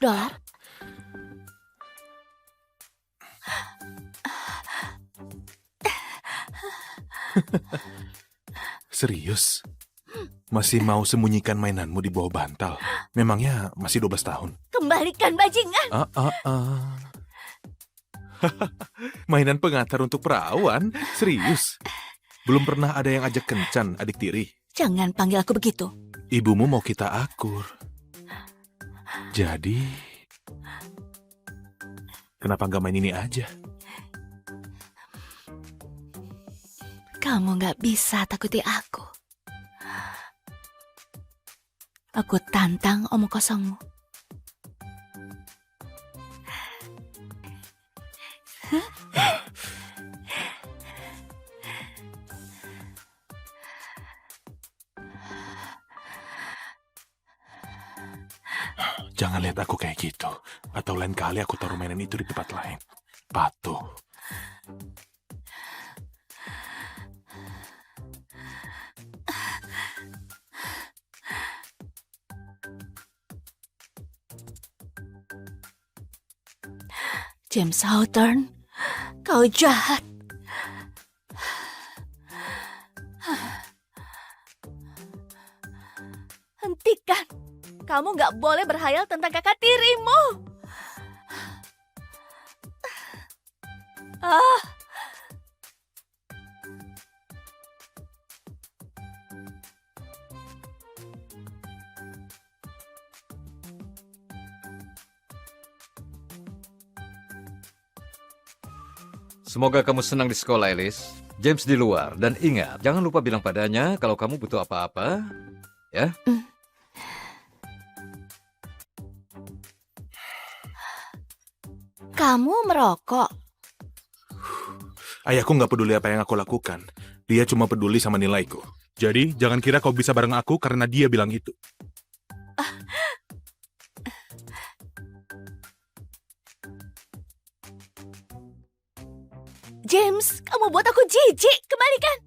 serius? Masih mau sembunyikan mainanmu di bawah bantal? Memangnya masih 12 tahun? Kembalikan bajingan. Mainan pengantar untuk perawan? Serius? Belum pernah ada yang ajak kencan, adik tiri. Jangan panggil aku begitu. Ibumu mau kita akur. Jadi, kenapa nggak main ini aja? Kamu nggak bisa takuti aku. Aku tantang omong kosongmu. Jangan lihat aku kayak gitu. Atau lain kali aku taruh mainan itu di tempat lain. Patuh. James Hawthorne, kau jahat. Hentikan. Kamu nggak boleh berhayal tentang kakak tirimu. Ah, Semoga kamu senang di sekolah, Alice. James di luar. Dan ingat, jangan lupa bilang padanya kalau kamu butuh apa-apa. Ya? kamu merokok. Ayahku nggak peduli apa yang aku lakukan. Dia cuma peduli sama nilaiku. Jadi, jangan kira kau bisa bareng aku karena dia bilang itu. James, kamu buat aku jijik. Kembalikan.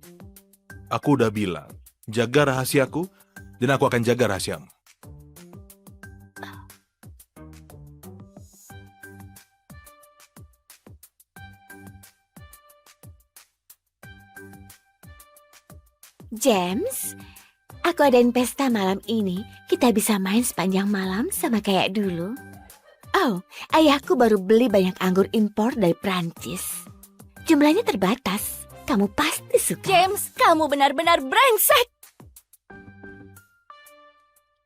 Aku udah bilang, jaga rahasiaku, dan aku akan jaga rahasiamu. James, aku adain pesta malam ini. Kita bisa main sepanjang malam sama kayak dulu. Oh, ayahku baru beli banyak anggur impor dari Prancis. Jumlahnya terbatas. Kamu pasti suka. James, kamu benar-benar brengsek.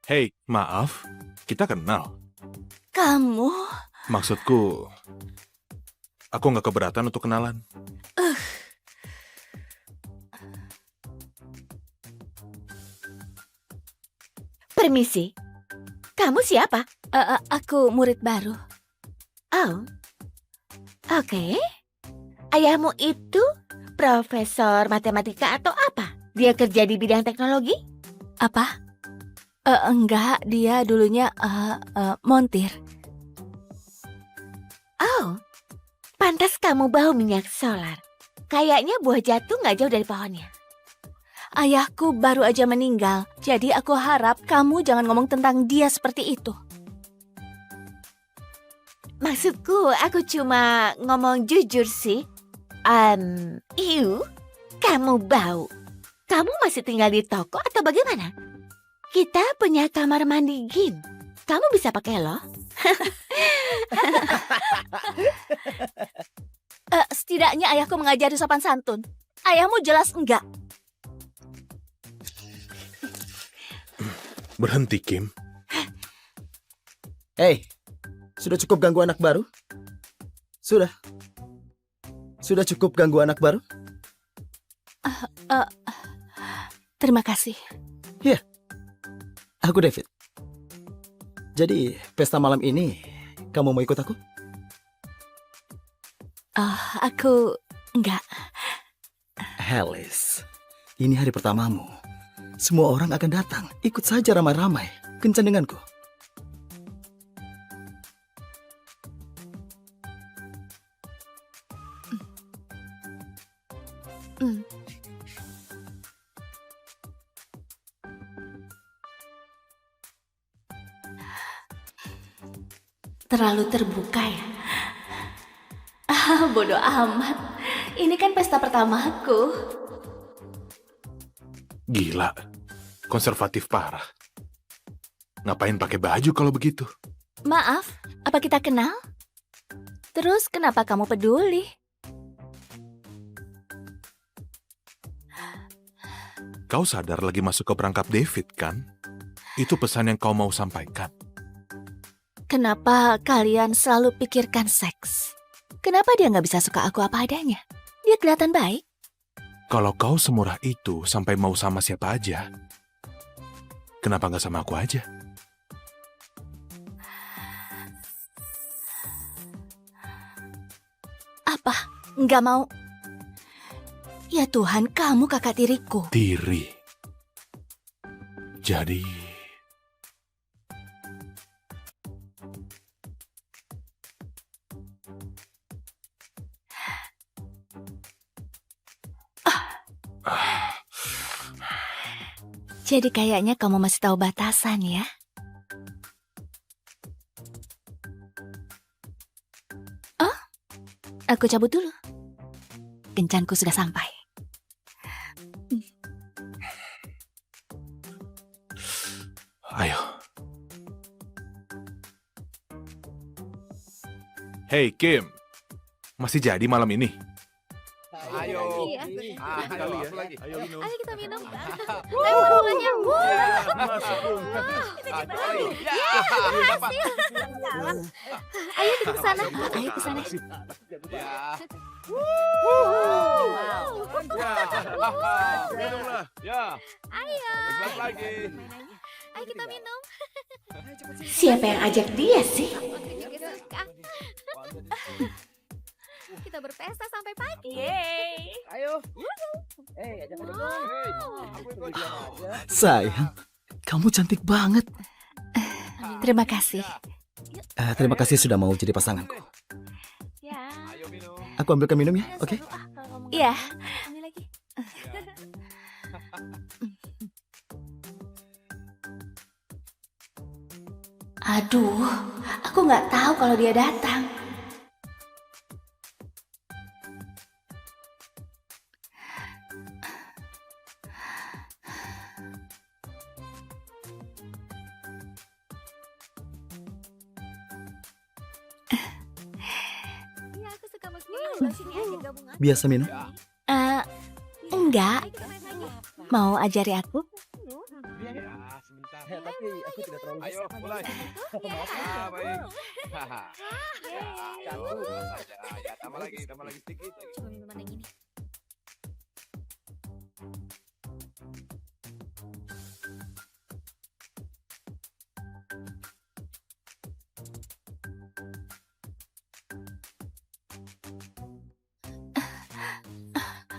Hei, maaf, kita kenal. Kamu... Maksudku, aku nggak keberatan untuk kenalan. Permisi, kamu siapa? Aku murid baru. Oh, oke. Ayahmu itu profesor matematika atau apa? Dia kerja di bidang teknologi? Apa? Enggak, dia dulunya montir. Oh, pantas kamu bau minyak solar. Kayaknya buah jatuh nggak jauh dari pohonnya. Ayahku baru aja meninggal, jadi aku harap kamu jangan ngomong tentang dia seperti itu. Maksudku, aku cuma ngomong jujur sih. Kamu bau. Kamu masih tinggal di toko atau bagaimana? Kita punya kamar mandi gym. Kamu bisa pakai loh. Setidaknya ayahku mengajari sopan santun. Ayahmu jelas enggak. Berhenti, Kim. Hei, sudah cukup ganggu anak baru? Sudah. Sudah cukup ganggu anak baru? Terima kasih. Aku David. Jadi, pesta malam ini, kamu mau ikut aku? Aku enggak. Alice, ini hari pertamamu. Semua orang akan datang. Ikut saja ramai-ramai. Kencan denganku. Terlalu terbuka ya? Bodoh amat. Ini kan pesta pertamaku. Gila. Konservatif parah. Ngapain pakai baju kalau begitu? Maaf, apa kita kenal? Terus kenapa kamu peduli? Kau sadar lagi masuk ke perangkap David, kan? Itu pesan yang kau mau sampaikan. Kenapa kalian selalu pikirkan seks? Kenapa dia nggak bisa suka aku apa adanya? Dia kelihatan baik. Kalau kau semurah itu sampai mau sama siapa aja, kenapa nggak sama aku aja? Apa? Nggak mau? Ya Tuhan, kamu kakak tiriku. Tiri. Jadi... Jadi kayaknya kamu masih tahu batasan ya? Oh, aku cabut dulu. Kencanku sudah sampai. Ayo. Hey Kim, masih jadi malam ini? Ayo. Iya. Ayo, aku lagi. Ayo minum. Ayo kita minum. Ayo warnanya. Satu lagi. Ayo kita ke sana. Ayo ke sana. Ya. Minumlah. Ya. Ayo. Gelas lagi. Ayo kita minum. Siapa yang ajak dia sih? Aku juga suka. Kita berpesta sampai pagi. Ayo. Ajak aku dong. Aku ikut. Sayang, kamu cantik banget. Terima kasih. Terima kasih sudah mau jadi pasanganku. Ya. Ayo minum. Aku ambilkan minum ya, oke? Iya. Ambil lagi. Aduh, aku nggak tahu kalau dia datang. Iya, aku suka musik. Sebelah sini aja gabungan. Biasa minum. Enggak. Ayo kita main lagi. Mau ajari aku? Ya, sebentar. Tapi aku tidak terlalu Ayo, mulai. Baik. Ya, ayo, gelas saja. Ya, tambah lagi sedikit. Coba minuman yang ini.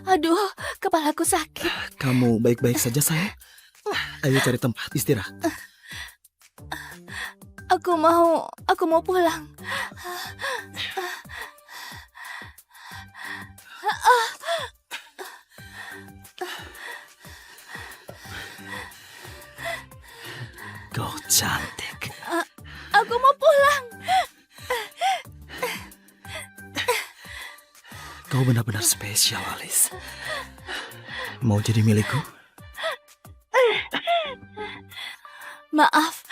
Aduh, kepalaku sakit. Kamu baik-baik saja, sayang? Ayo cari tempat istirahat. Aku mau pulang. Kau cantik. Aku mau pulang. Kau benar-benar spesial, Alice. Mau jadi milikku? Maaf,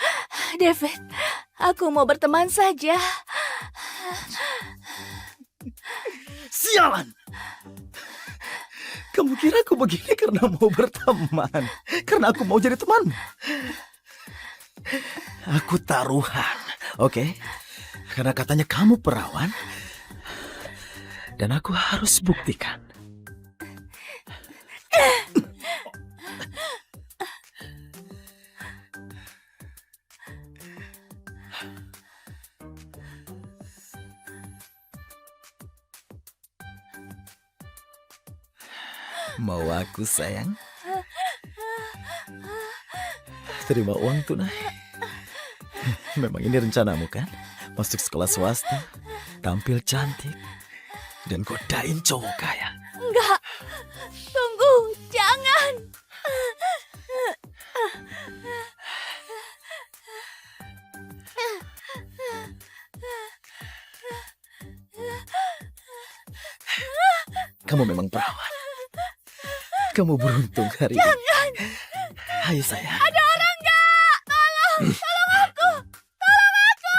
David. Aku mau berteman saja. Sialan! Kamu kira aku begini karena mau berteman? Karena aku mau jadi temanmu? Aku taruhan, oke? Karena katanya kamu perawan. Dan aku harus buktikan. Mau aku, sayang? Terima uang tunai. Memang ini rencanamu kan? Masuk sekolah swasta, tampil cantik, dan godain cowok kaya. Enggak. Tunggu, jangan. Kamu memang perawan. Kamu beruntung hari ini. Ayo, sayang. Ada orang nggak? Tolong aku. Tolong aku.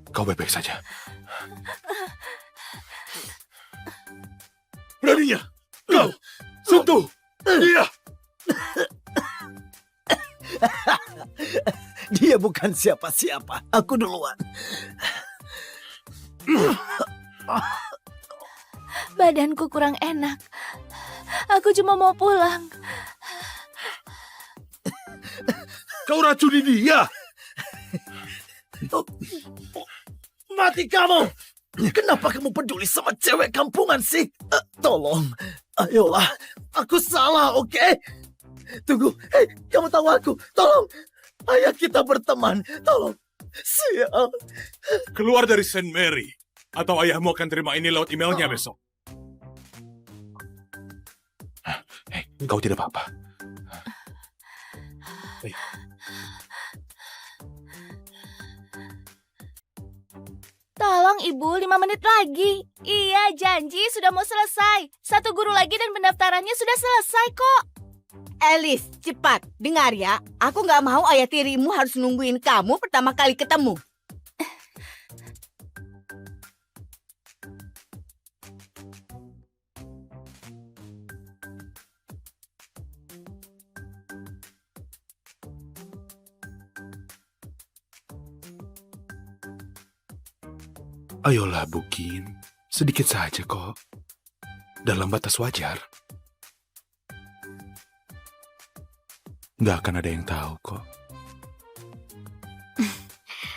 Kau baik-baik saja. Beraninya, kau sentuh dia. Dia bukan siapa-siapa. Aku duluan. Badanku kurang enak. Aku cuma mau pulang. Kau racuni dia. Mati kamu! Kenapa kamu peduli sama cewek kampungan sih? Tolong, ayolah. Aku salah, oke? Tunggu, hei, kamu tahu aku. Tolong, ayo kita berteman. Tolong, sial. Keluar dari Saint Mary, atau ayahmu akan terima ini lewat emailnya besok. Hei, kau tidak apa-apa. Ayo. Tolong Ibu, 5 menit lagi. Iya, janji sudah mau selesai. 1 guru lagi dan pendaftarannya sudah selesai kok. Alice, cepat. Dengar ya, aku nggak mau ayah tirimu harus nungguin kamu pertama kali ketemu. Ayolah, Bukin. Sedikit saja kok. Dalam batas wajar. Nggak akan ada yang tahu kok.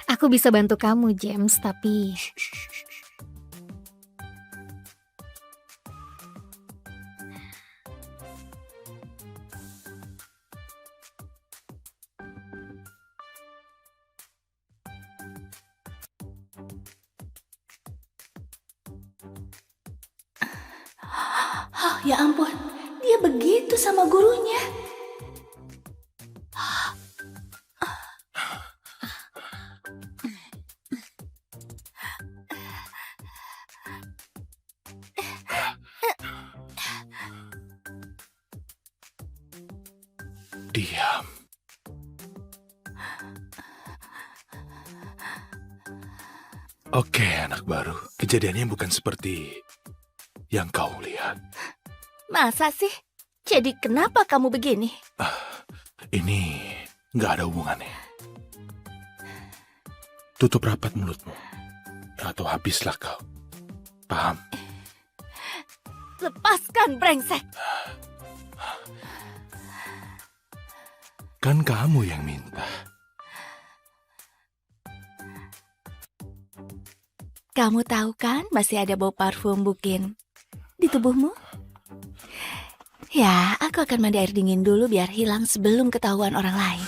Aku bisa bantu kamu, James, tapi Oh, ya ampun, dia begitu sama gurunya. Diam. Oke, anak baru. Kejadiannya bukan seperti yang kau lihat. Masa sih? Jadi kenapa kamu begini? Ini nggak ada hubungannya. Tutup rapat mulutmu. Atau habislah kau. Paham? Lepaskan, brengsek. Kan kamu yang minta. Kamu tahu kan masih ada bau parfum Bukin di tubuhmu? Ya, aku akan mandi air dingin dulu biar hilang sebelum ketahuan orang lain.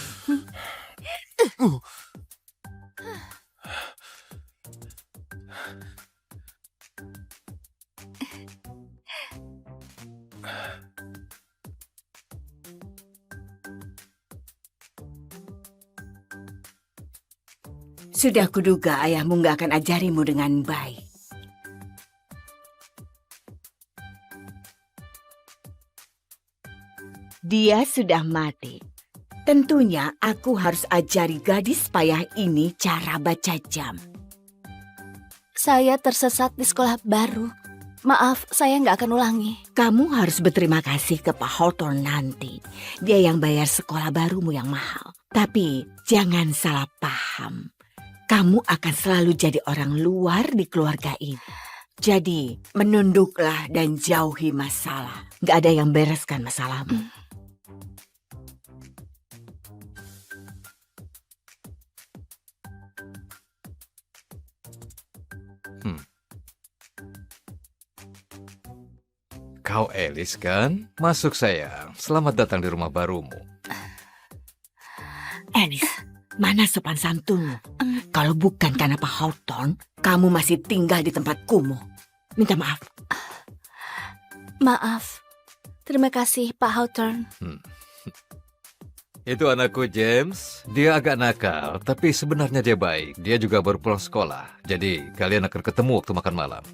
Sudah kuduga ayahmu nggak akan ajarimu dengan baik. Dia sudah mati. Tentunya aku harus ajari gadis payah ini cara baca jam. Saya tersesat di sekolah baru. Maaf, saya nggak akan ulangi. Kamu harus berterima kasih ke Pak Hawthorne nanti. Dia yang bayar sekolah barumu yang mahal. Tapi jangan salah paham. Kamu akan selalu jadi orang luar di keluarga ini. Jadi menunduklah dan jauhi masalah. Nggak ada yang bereskan masalahmu. Kau Alice kan? Masuk sayang. Selamat datang di rumah barumu. Alice, mana sopan santunmu? Kalau bukan karena Pak Hawthorne, kamu masih tinggal di tempat kumuh. Minta maaf. Maaf. Terima kasih, Pak Hawthorne. Itu anakku James. Dia agak nakal, tapi sebenarnya dia baik. Dia juga baru pulang sekolah. Jadi kalian akan ketemu waktu makan malam.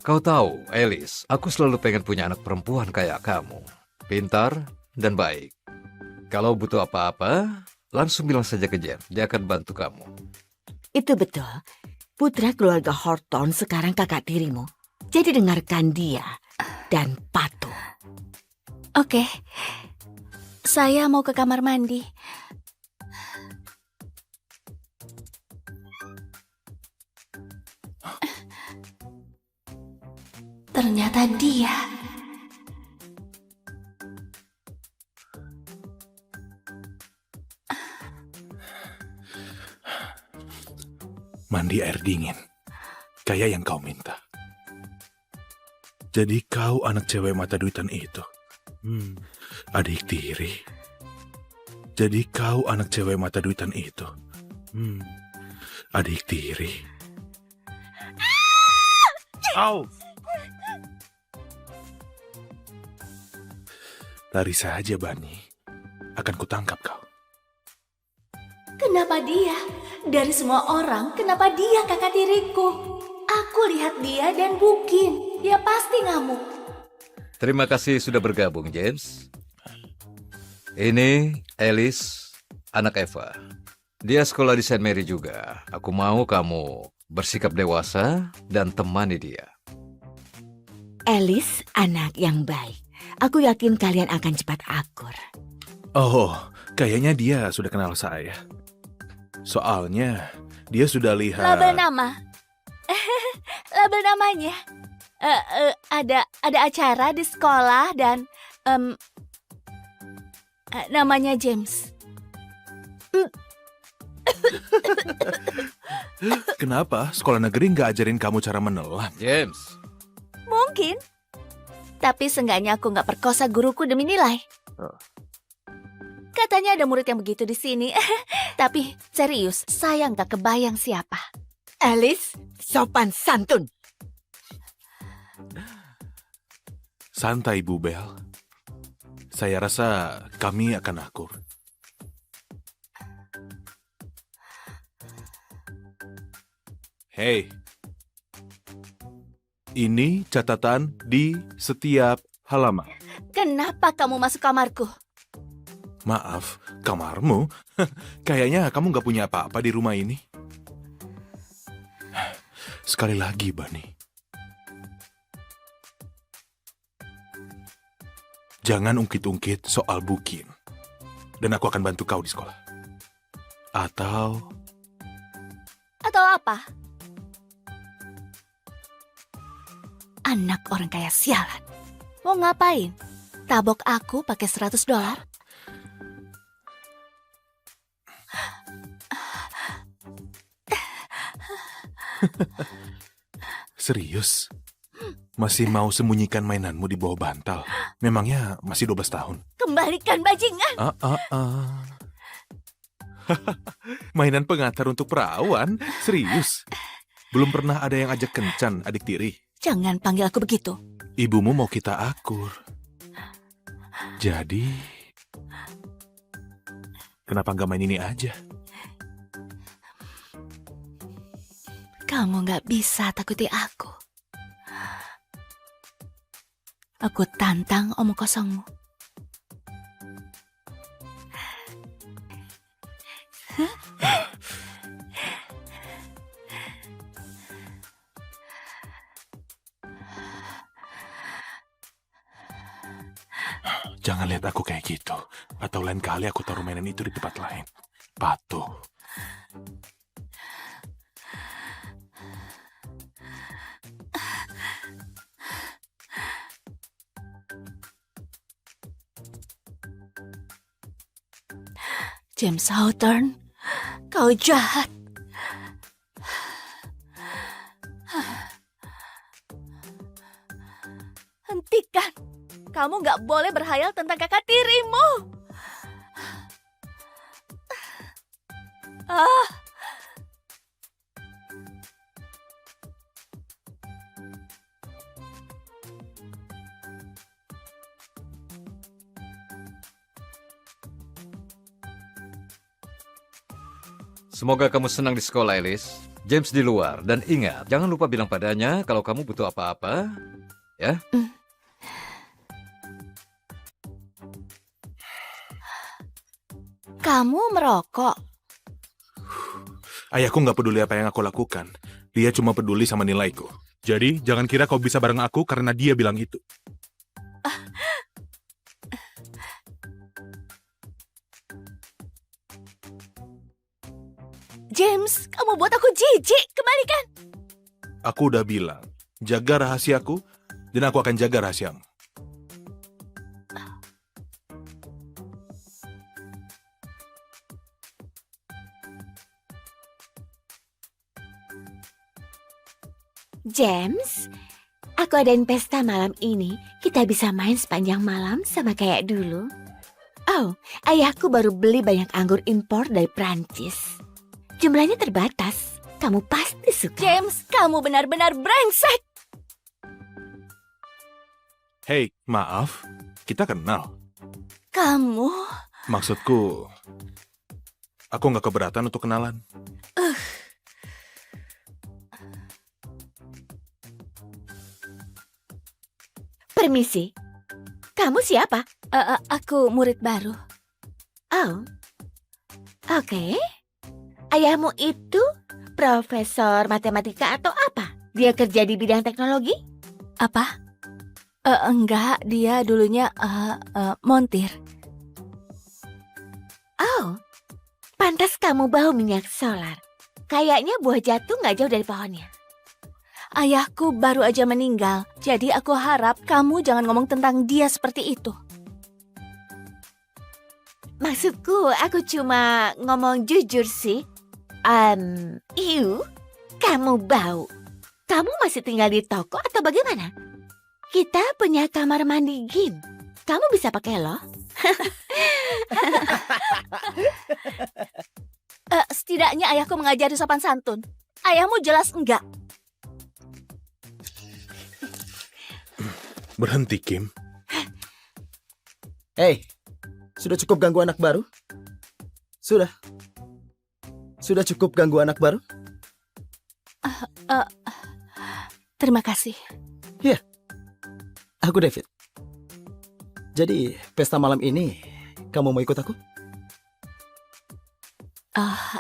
Kau tahu, Alice, aku selalu pengen punya anak perempuan kayak kamu. Pintar dan baik. Kalau butuh apa-apa, langsung bilang saja ke Jen. Dia akan bantu kamu. Itu betul. Putra keluarga Hawthorne sekarang kakak tirimu. Jadi dengarkan dia dan patuh. Oke. Saya mau ke kamar mandi. Ternyata dia. Mandi air dingin. Kayak yang kau minta. Jadi kau anak cewek mata duitan itu. Adik tiri. Jadi kau anak cewek mata duitan itu. Adik tiri. Au! Lari saja, Bani. Akan kutangkap kau. Kenapa dia? Dari semua orang, kenapa dia kakak tiriku? Aku lihat dia dan Bukin. Dia pasti ngamuk. Terima kasih sudah bergabung, James. Ini Alice, anak Eva. Dia sekolah di St. Mary juga. Aku mau kamu bersikap dewasa dan temani dia. Alice anak yang baik. Aku yakin kalian akan cepat akur. Oh, kayaknya dia sudah kenal saya. Soalnya dia sudah lihat... Label nama. Label namanya. Ada acara di sekolah dan namanya James. Kenapa sekolah negeri nggak ajarin kamu cara menelan? James, Mungkin. Tapi seenggaknya aku nggak perkosa guruku demi nilai. Katanya ada murid yang begitu di sini. Tapi serius, saya nggak kebayang siapa. Alice, sopan santun. Santai, Bu Bel. Saya rasa kami akan akur. Hei, ini catatan di setiap halaman. Kenapa kamu masuk kamarku? Maaf, kamarmu? Kayaknya kamu nggak punya apa-apa di rumah ini. Sekali lagi, Bani. Jangan ungkit-ungkit soal Bukin. Dan aku akan bantu kau di sekolah. Atau apa? Anak orang kaya sialan. Mau ngapain? Tabok aku pakai $100? serius? Masih mau sembunyikan mainanmu di bawah bantal? Memangnya masih 12 tahun? Kembalikan bajingan. Mainan pengantar untuk perawan? Serius? Belum pernah ada yang ajak kencan, adik tiri? Jangan panggil aku begitu. Ibumu mau kita akur. Jadi, kenapa nggak main ini aja? Kamu nggak bisa takuti aku. Aku tantang omong kosongmu. Jangan lihat aku kayak gitu. Atau lain kali aku taruh mainan itu di tempat lain. Patuh. James Hawthorne, kau jahat. Hentikan. Kamu nggak boleh berhayal tentang kakak tirimu. Ah, Semoga kamu senang di sekolah, Alice. James di luar. Dan ingat, jangan lupa bilang padanya kalau kamu butuh apa-apa. Ya? kamu merokok. Ayahku nggak peduli apa yang aku lakukan. Dia cuma peduli sama nilaiku. Jadi, jangan kira kau bisa bareng aku karena dia bilang itu. James, kamu buat aku jijik. Kembalikan. Aku udah bilang, jaga rahasiaku, dan aku akan jaga rahasiamu. James, aku adain pesta malam ini. Kita bisa main sepanjang malam sama kayak dulu. Oh, ayahku baru beli banyak anggur impor dari Prancis. Jumlahnya terbatas. Kamu pasti suka. James, kamu benar-benar brengsek. Hei, maaf, kita kenal. Kamu... Maksudku, aku nggak keberatan untuk kenalan. Permisi, kamu siapa? aku murid baru. Oh, oke. Ayahmu itu profesor matematika atau apa? Dia kerja di bidang teknologi? Apa? Enggak, dia dulunya montir. Oh, pantas kamu bau minyak solar. Kayaknya buah jatuh nggak jauh dari pohonnya. Ayahku baru aja meninggal, jadi aku harap kamu jangan ngomong tentang dia seperti itu. Maksudku, aku cuma ngomong jujur sih. Kamu bau. Kamu masih tinggal di toko atau bagaimana? Kita punya kamar mandi gym. Kamu bisa pakai loh. Setidaknya ayahku mengajari sopan santun. Ayahmu jelas enggak. Berhenti, Kim. Hei, sudah cukup ganggu anak baru? Sudah. Sudah cukup ganggu anak baru? Terima kasih. Aku David. Jadi, pesta malam ini, kamu mau ikut aku?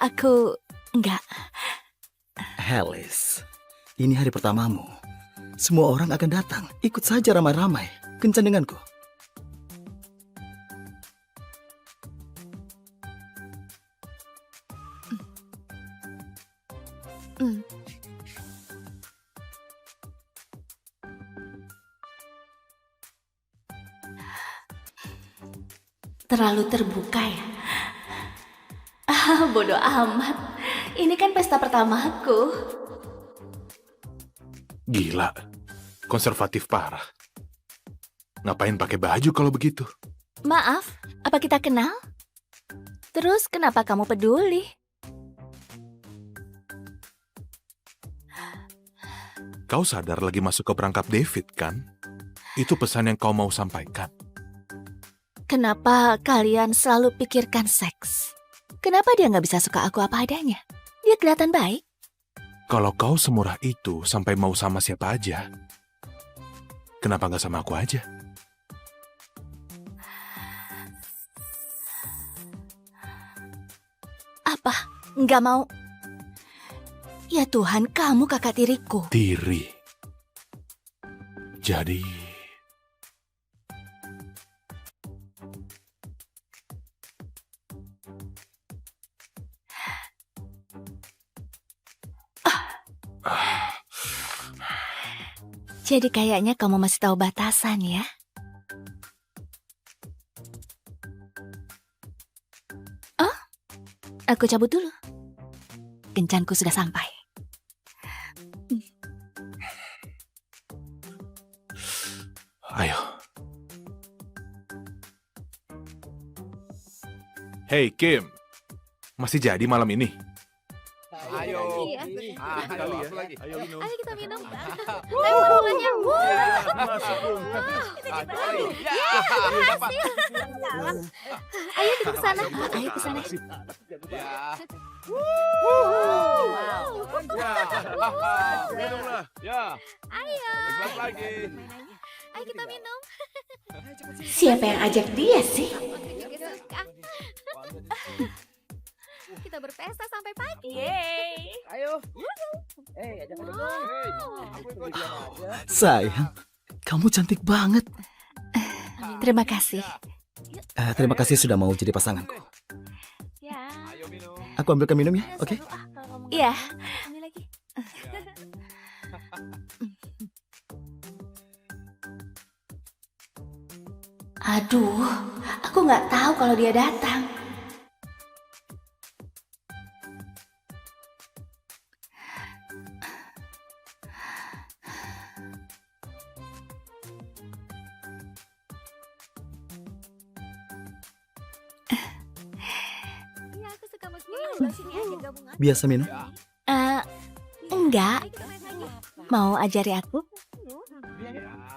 Aku enggak. Alice, ini hari pertamamu. Semua orang akan datang. Ikut saja ramai-ramai. Kencan denganku. Terlalu terbuka ya? Bodoh amat. Ini kan pesta pertamaku. Gila, konservatif parah. Ngapain pakai baju kalau begitu? Maaf, apa kita kenal? Terus kenapa kamu peduli? Kau sadar lagi masuk ke perangkap David, kan? Itu pesan yang kau mau sampaikan. Kenapa kalian selalu pikirkan seks? Kenapa dia nggak bisa suka aku apa adanya? Dia kelihatan baik. Kalau kau semurah itu sampai mau sama siapa aja, kenapa nggak sama aku aja? Apa Apa? Nggak mau? Ya Tuhan, kamu kakak tiriku. Tiri. Jadi, Jadi kayaknya kamu masih tahu batasan ya? Oh, aku cabut dulu. Kencanku sudah sampai. ayo. Hey Kim, masih jadi malam ini? Ayo. Iya. Ayo, aku lagi. Ayo minum. Ayo kita minum. Lempar bolanya. Coba lagi. Ya, dapat. Ayo kita ke sana. Ayo ke sana. Ya. Minumlah. Ya. Ayo. Segelas lagi. Ayo kita minum. Siapa yang ajak dia sih? Aku juga suka. Kita berpesta sampai pagi. Sayang, kamu cantik banget. Terima kasih. Terima kasih sudah mau jadi pasanganku. Ya. Ayo minum. Aku ambilkan minum ya, oke? Iya. Ambil lagi. Aduh, aku nggak tahu kalau dia datang. Iya, aku suka musik. Minum sini aja gabungan. Biasa minum. Enggak. Ayo kita main lagi. Mau ajari aku? Ya,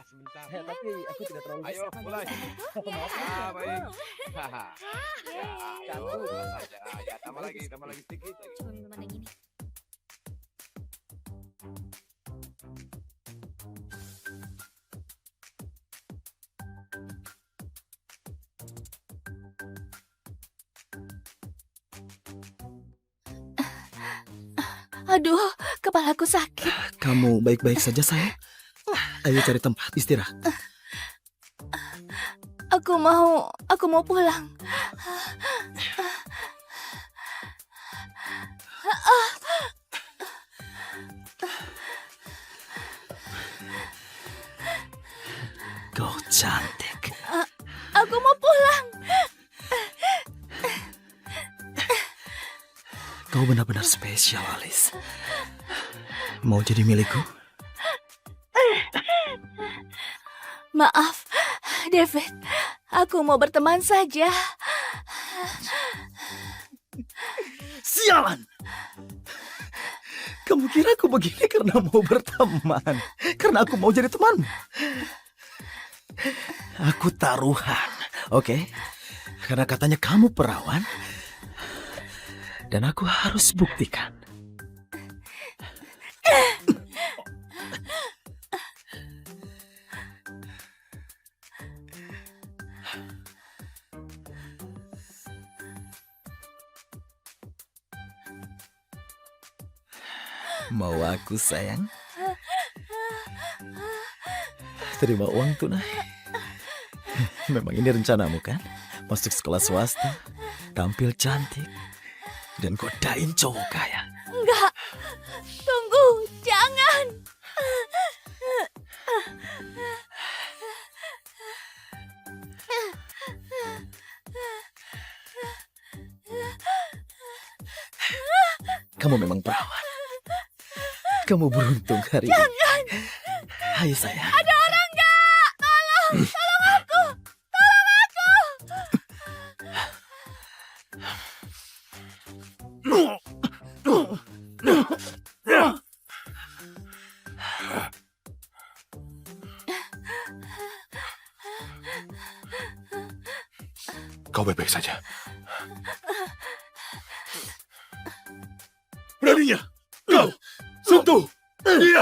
sebentar. Tapi aku tidak terlalu Ayo, mulai. Ah, baik. Haha. Ya, coba saja. Ya, tambah lagi sedikit. Coba minuman yang ini. Aduh, kepalaku sakit. Kamu baik-baik saja, sayang? Ayo cari tempat istirahat. Aku mau pulang. Kau cantik. Aku mau pulang. Kau benar-benar spesial, Alice. Mau jadi milikku? Maaf, David. Aku mau berteman saja. Sialan! Kamu kira aku begini karena mau berteman? Karena aku mau jadi teman? Aku taruhan, oke? Karena katanya kamu perawan. Dan aku harus buktikan. Mau aku, sayang? Terima uang tunai. Memang ini rencanamu kan? Masuk sekolah swasta, tampil cantik, dan godain cowok kaya. Enggak. Tunggu, jangan. Kamu memang perawan. Kamu beruntung hari ini. Hai sayang. Ada orang enggak? Tolong aku. Tolong aku. Kau baik-baik saja. Beraninya kau sentuh dia.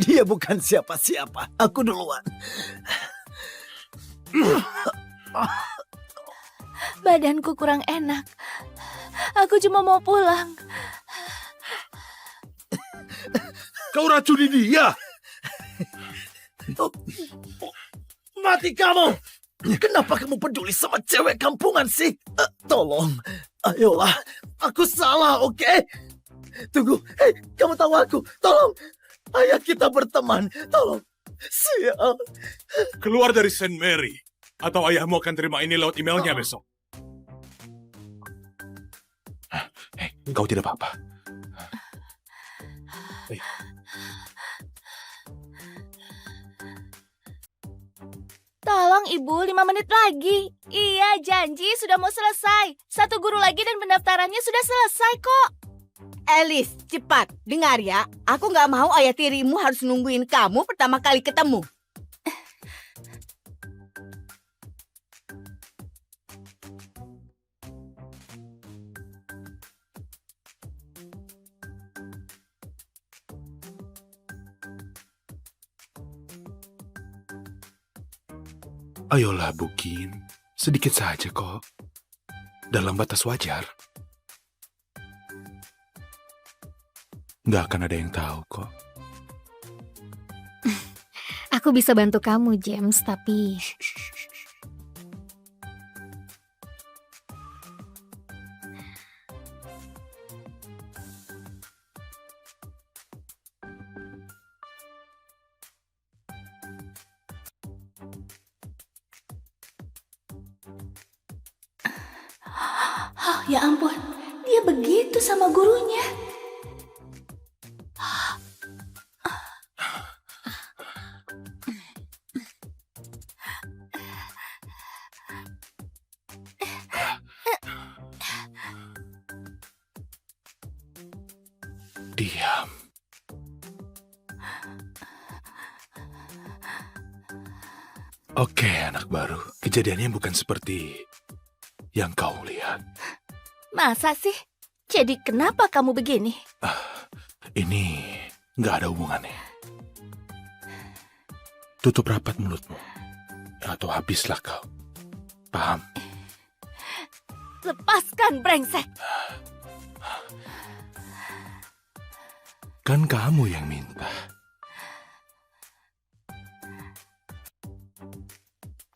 Dia bukan siapa-siapa. Aku duluan. Badanku kurang enak. Aku cuma mau pulang. Kau racuni dia. Mati kamu! Kenapa kamu peduli sama cewek kampungan sih? Tolong, ayolah, aku salah, oke? Tunggu, hei, kamu tahu aku, tolong. Ayah kita berteman, tolong. Sial. Keluar dari Saint Mary. Atau ayahmu akan terima ini lewat emailnya besok. Hei, kau tidak apa-apa. Tolong Ibu, 5 menit lagi. Iya, janji sudah mau selesai. 1 guru lagi dan pendaftarannya sudah selesai kok. Alice, cepat. Dengar ya, aku nggak mau ayah tirimu harus nungguin kamu pertama kali ketemu. Ayolah, Bukin. Sedikit saja kok. Dalam batas wajar. Nggak akan ada yang tahu kok. Aku bisa bantu kamu, James, tapi Oh, ya ampun, dia begitu sama gurunya. Diam. Oke, anak baru. Kejadiannya bukan seperti yang kau lihat. Masa sih? Jadi kenapa kamu begini? Ini nggak ada hubungannya. Tutup rapat mulutmu. Atau habislah kau. Paham? Lepaskan, brengsek. Kan kamu yang minta.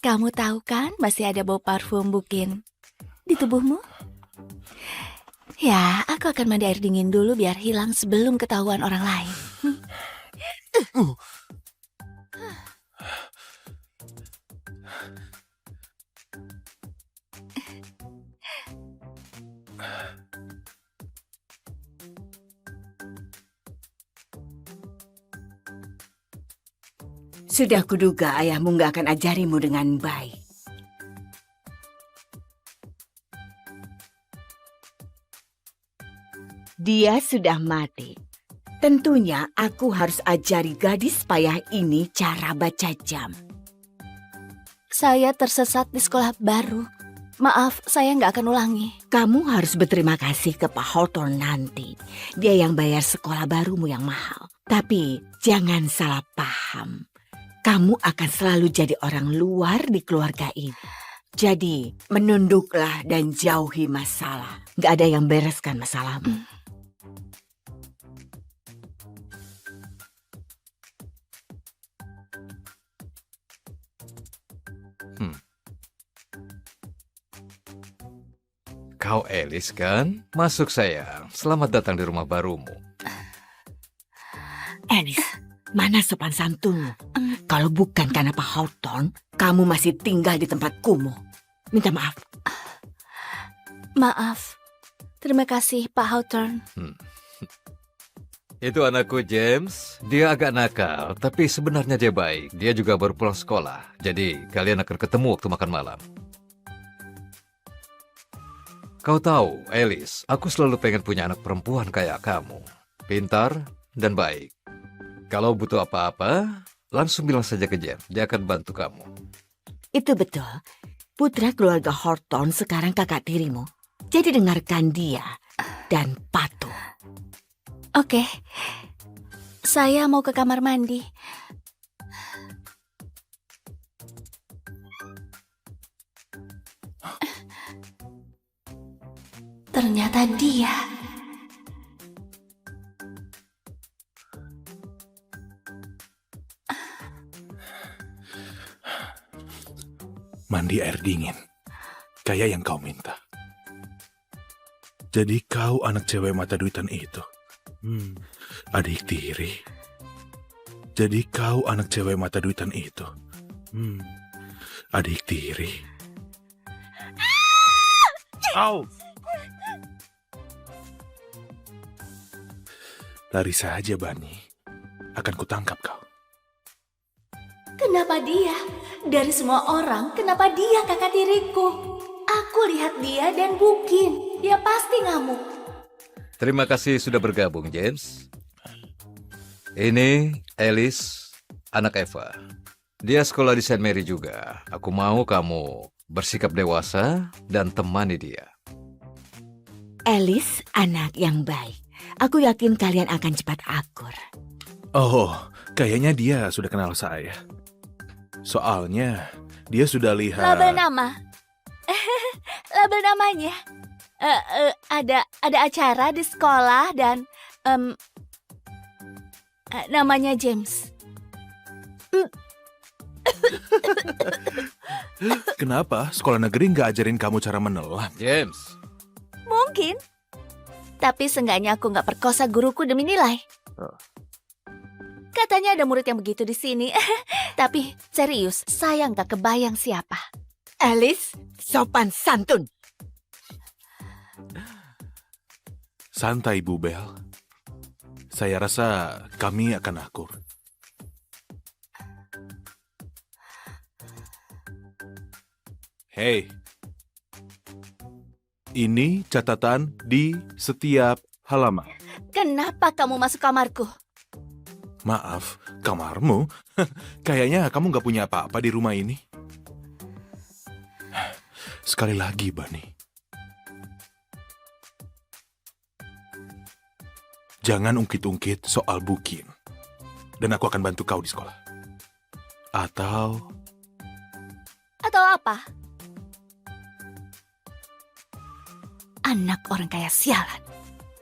Kamu tahu kan masih ada bau parfum Bukin di tubuhmu? Ya, aku akan mandi air dingin dulu biar hilang sebelum ketahuan orang lain. Sudah kuduga ayahmu nggak akan ajarimu dengan baik. Dia sudah mati. Tentunya aku harus ajari gadis payah ini cara baca jam. Saya tersesat di sekolah baru. Maaf, saya nggak akan ulangi. Kamu harus berterima kasih ke Pak Hawthorne nanti. Dia yang bayar sekolah barumu yang mahal. Tapi jangan salah paham. Kamu akan selalu jadi orang luar di keluarga ini. Jadi menunduklah dan jauhi masalah. Nggak ada yang bereskan masalahmu. Kau Alice kan? Masuk sayang. Selamat datang di rumah barumu. Alice, mana sopan santunmu? Kalau bukan karena Pak Hawthorne, kamu masih tinggal di tempat kumuh. Minta maaf. Maaf. Terima kasih, Pak Hawthorne. Itu anakku James. Dia agak nakal, tapi sebenarnya dia baik. Dia juga baru pulang sekolah. Jadi kalian akan ketemu waktu makan malam. Kau tahu, Alice, aku selalu pengen punya anak perempuan kayak kamu. Pintar dan baik. Kalau butuh apa-apa, langsung bilang saja ke Jen. Dia akan bantu kamu. Itu betul. Putra keluarga Hawthorne sekarang kakak tirimu. Jadi dengarkan dia dan patuh. Oke. Saya mau ke kamar mandi. ternyata dia. Mandi air dingin. Kayak yang kau minta. Jadi kau anak cewek mata duitan itu. Adik tiri. Jadi kau anak cewek mata duitan itu. Adik tiri. Au! Lari saja, Bani. Akan kutangkap kau. Kenapa dia? Dari semua orang, kenapa dia kakak tiriku? Aku lihat dia dan Bukin. Dia pasti ngamuk. Terima kasih sudah bergabung, James. Ini Alice, anak Eva. Dia sekolah di Saint Mary juga. Aku mau kamu bersikap dewasa dan temani dia. Alice anak yang baik. Aku yakin kalian akan cepat akur. Oh, kayaknya dia sudah kenal saya. Soalnya dia sudah lihat... Label nama. Label namanya. Ada acara di sekolah dan namanya James. Kenapa sekolah negeri nggak ajarin kamu cara menelan? James, Mungkin. Tapi seenggaknya aku nggak perkosa guruku demi nilai. Katanya ada murid yang begitu di sini. Tapi serius, saya nggak kebayang siapa. Alice, sopan santun. Santai, Bu Bel. Saya rasa kami akan akur. Hei, ini catatan di setiap halaman. Kenapa kamu masuk kamarku? Maaf, kamarmu? Kayaknya kamu nggak punya apa-apa di rumah ini. Sekali lagi, Bani. Jangan ungkit-ungkit soal Bukin. Dan aku akan bantu kau di sekolah. Atau Apa? Anak orang kaya sialan.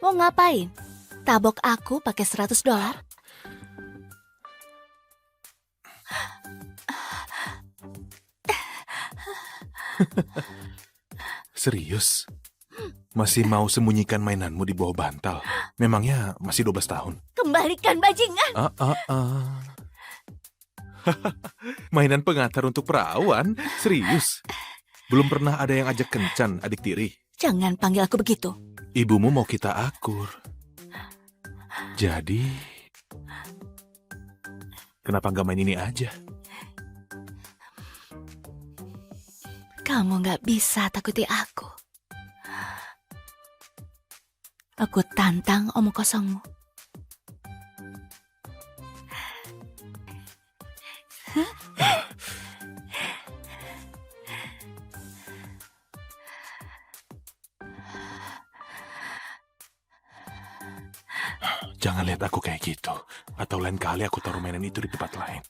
Mau ngapain? Tabok aku pakai $100? serius? Masih mau sembunyikan mainanmu di bawah bantal? Memangnya masih 12 tahun? Kembalikan bajingan. Mainan pengantar untuk perawan? Serius? Belum pernah ada yang ajak kencan, adik tiri. Jangan panggil aku begitu. Ibumu mau kita akur. Jadi, kenapa nggak main ini aja? Kamu nggak bisa takuti aku. Aku tantang omong kosongmu. Jangan lihat aku kayak gitu. Atau lain kali aku taruh mainan itu di tempat lain.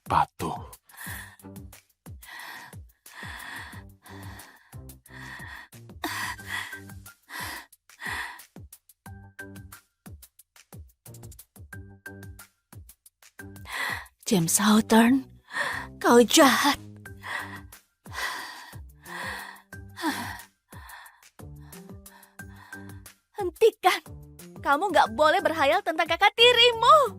Patuh. James Hawthorne, kau jahat. Hentikan. Kamu nggak boleh berhayal tentang kakak tirimu.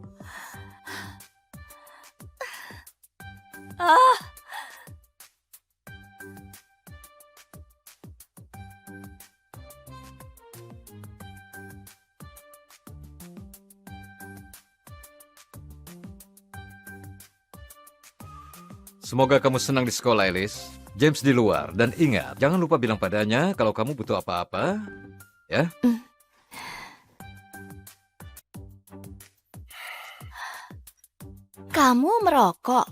semoga kamu senang di sekolah, Alice. James di luar. Dan ingat, jangan lupa bilang padanya kalau kamu butuh apa-apa. Ya? Kamu merokok.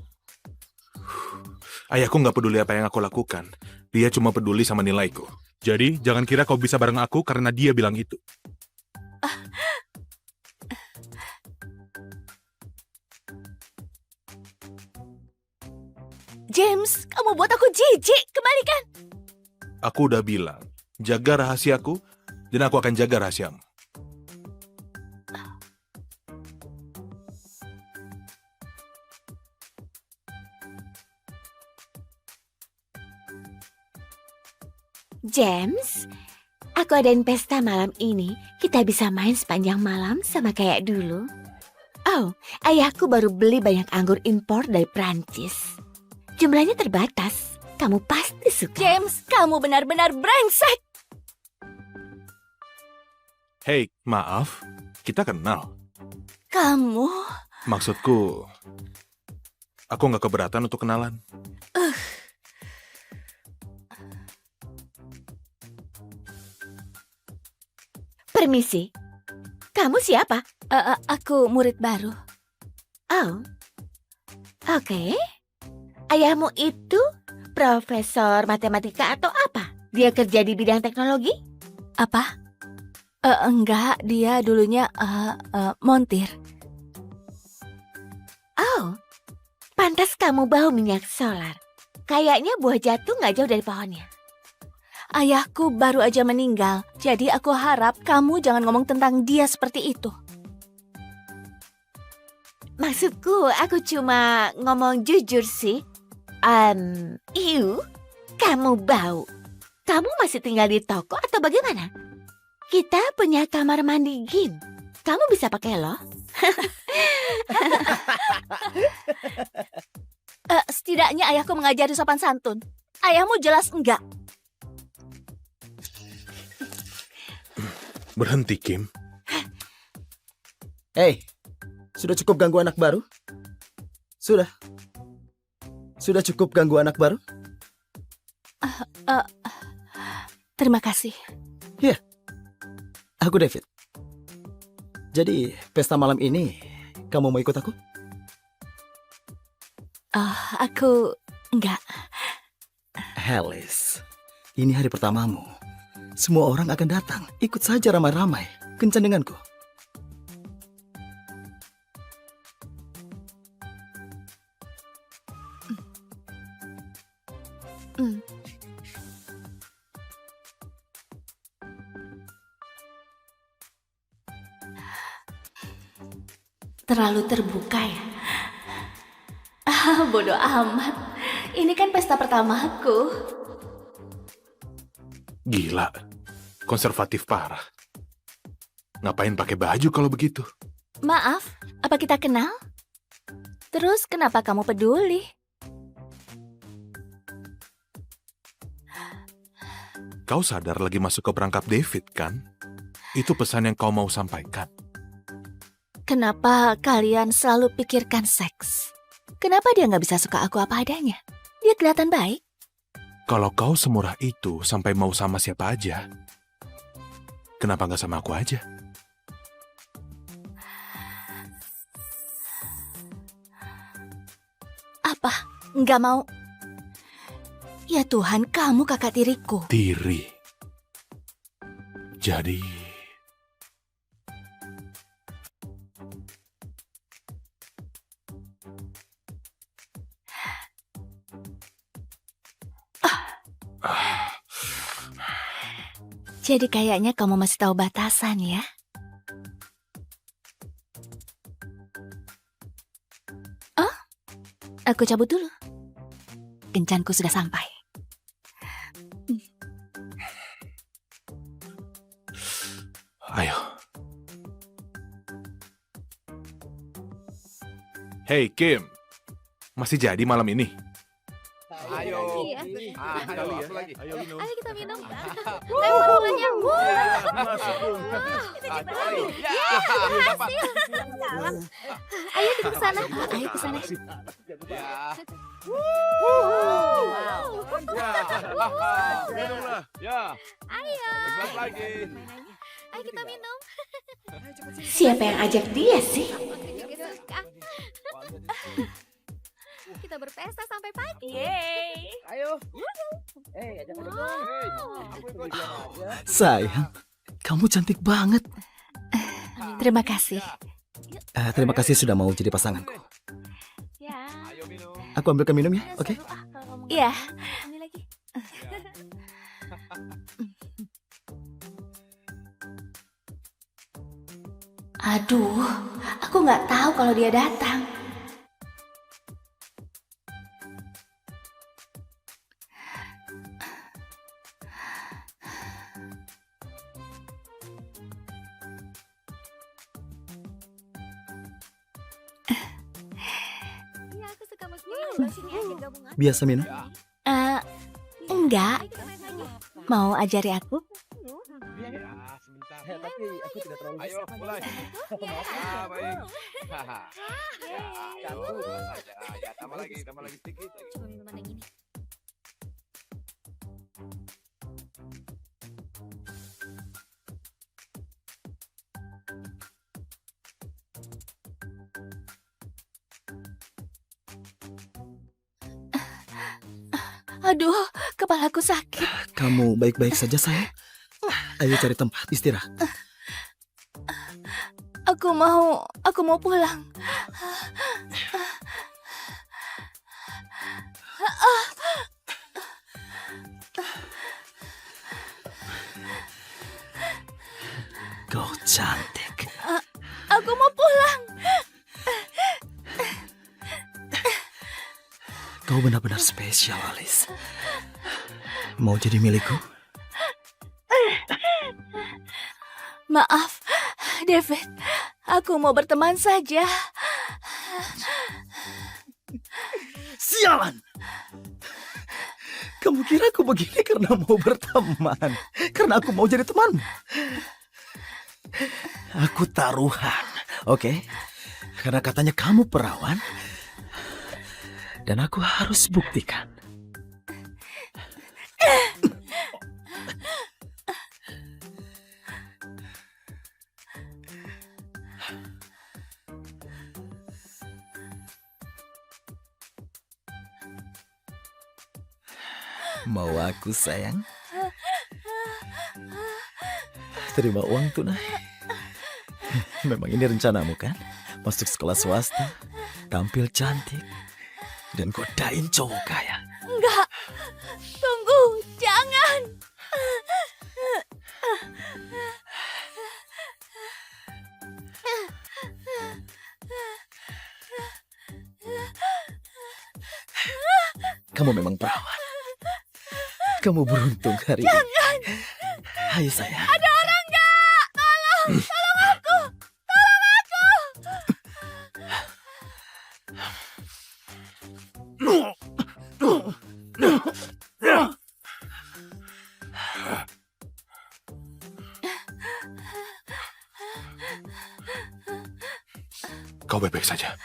Ayahku nggak peduli apa yang aku lakukan. Dia cuma peduli sama nilaiku. Jadi, jangan kira kau bisa bareng aku karena dia bilang itu. James, kamu buat aku jijik. Kembalikan. Aku udah bilang, jaga rahasiaku Dan aku akan jaga rahasiamu. James, aku adain pesta malam ini. Kita bisa main sepanjang malam sama kayak dulu. Oh, ayahku baru beli banyak anggur impor dari Prancis. Jumlahnya terbatas. Kamu pasti suka. James, kamu benar-benar brengsek. Hei, maaf. Kita kenal. Kamu... Maksudku, aku nggak keberatan untuk kenalan. Permisi. Kamu siapa? Aku murid baru. Oh. Oke. Ayahmu itu profesor matematika atau apa? Dia kerja di bidang teknologi? Apa? Enggak, dia dulunya montir. Oh. Pantas kamu bau minyak solar. Kayaknya buah jatuh nggak jauh dari pohonnya. Ayahku baru aja meninggal, jadi aku harap kamu jangan ngomong tentang dia seperti itu. Maksudku, aku cuma ngomong jujur sih. Kamu bau. Kamu masih tinggal di toko atau bagaimana? Kita punya kamar mandi gym. Kamu bisa pakai loh. Setidaknya ayahku mengajari sopan santun. Ayahmu jelas enggak. Berhenti, Kim. Hei, sudah cukup ganggu anak baru? Sudah. Sudah cukup ganggu anak baru? Terima kasih. Aku David. Jadi, pesta malam ini, kamu mau ikut aku? Aku enggak. Alice, ini hari pertamamu. Semua orang akan datang. Ikut saja ramai-ramai. Kencan denganku. Terlalu terbuka ya? Bodoh amat. Ini kan pesta pertamaku. Gila. Konservatif parah. Ngapain pakai baju kalau begitu? Maaf, apa kita kenal? Terus kenapa kamu peduli? Kau sadar lagi masuk ke perangkap David, kan? Itu pesan yang kau mau sampaikan. Kenapa kalian selalu pikirkan seks? Kenapa dia nggak bisa suka aku apa adanya? Dia kelihatan baik. Kalau kau semurah itu sampai mau sama siapa aja, kenapa nggak sama aku aja? Apa? Nggak mau? Ya Tuhan, kamu kakak tiriku. Tiri. Jadi... Jadi kayaknya kamu masih tahu batasan ya? Oh, aku cabut dulu. Kencanku sudah sampai. Ayo. Hey Kim, masih jadi malam ini? Ayo. Iya. Ayo, aku lagi. Ayo minum. Ayo kita minum. Ayo semuanya. Ayo kita ke sana. Ayo ke sana. Ya. Ayo. Gelas lagi. Ayo kita minum. Siapa yang ajak dia sih? Aku juga suka. Kita berpesta sampai pagi. Ayo. Ajak aku dong. Aku ikut. Sayang, kamu cantik banget. Terima kasih. Terima kasih sudah mau jadi pasanganku. Ya. Ayo minum. Aku ambilkan minum ya, oke? Iya. Ambil lagi. Aduh, aku nggak tahu kalau dia datang. Iya, aku suka musik. Udah sini aja gabung aja. Biasa minum? Enggak. Ayo kita main lagi. Mau ajari aku? Ya, sebentar. Tapi aku tidak terlalu Ayo, mulai. Baik. Haha. Ya, ayo, saja. Ya, tambah lagi sedikit lagi. Cuma minuman yang ini. Aduh, kepalaku sakit. Kamu baik-baik saja, sayang? Ayo cari tempat istirahat. Aku mau pulang. Kau cantik. Aku mau pulang. Kau benar-benar spesial, Alice. Mau jadi milikku? Maaf, David. Aku mau berteman saja. Sialan! Kamu kira aku begini karena mau berteman? Karena aku mau jadi temanmu? Aku taruhan, oke? Karena katanya kamu perawan. Dan aku harus buktikan. Mau aku, sayang? Terima uang tunai. Memang ini rencanamu kan? Masuk sekolah swasta, tampil cantik, dan godain cowok kaya. Enggak. Tunggu, jangan. Kamu memang perawan. Kamu beruntung hari ini. Ayo, sayang. Ada orang enggak? Tolong aku. Tolong aku. Kau baik-baik saja.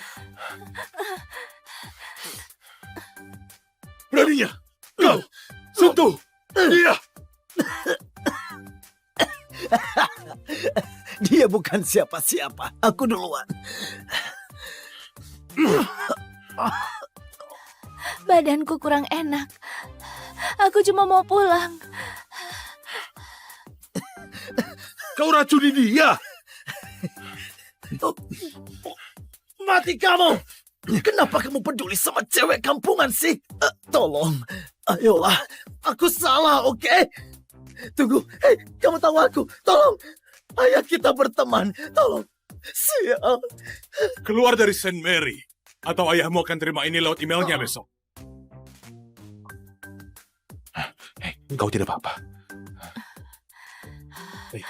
Beraninya kau sentuh dia. Dia bukan siapa-siapa. Aku duluan. Badanku kurang enak. Aku cuma mau pulang. Kau racuni dia. Mati kamu! Kenapa kamu peduli sama cewek kampungan sih? Tolong, ayolah. Aku salah, oke? Tunggu, hei, kamu tahu aku. Tolong, ayo kita berteman. Tolong, sial. Keluar dari Saint Mary. Atau ayahmu akan terima ini lewat emailnya besok. Hei, kau tidak apa-apa. Hei,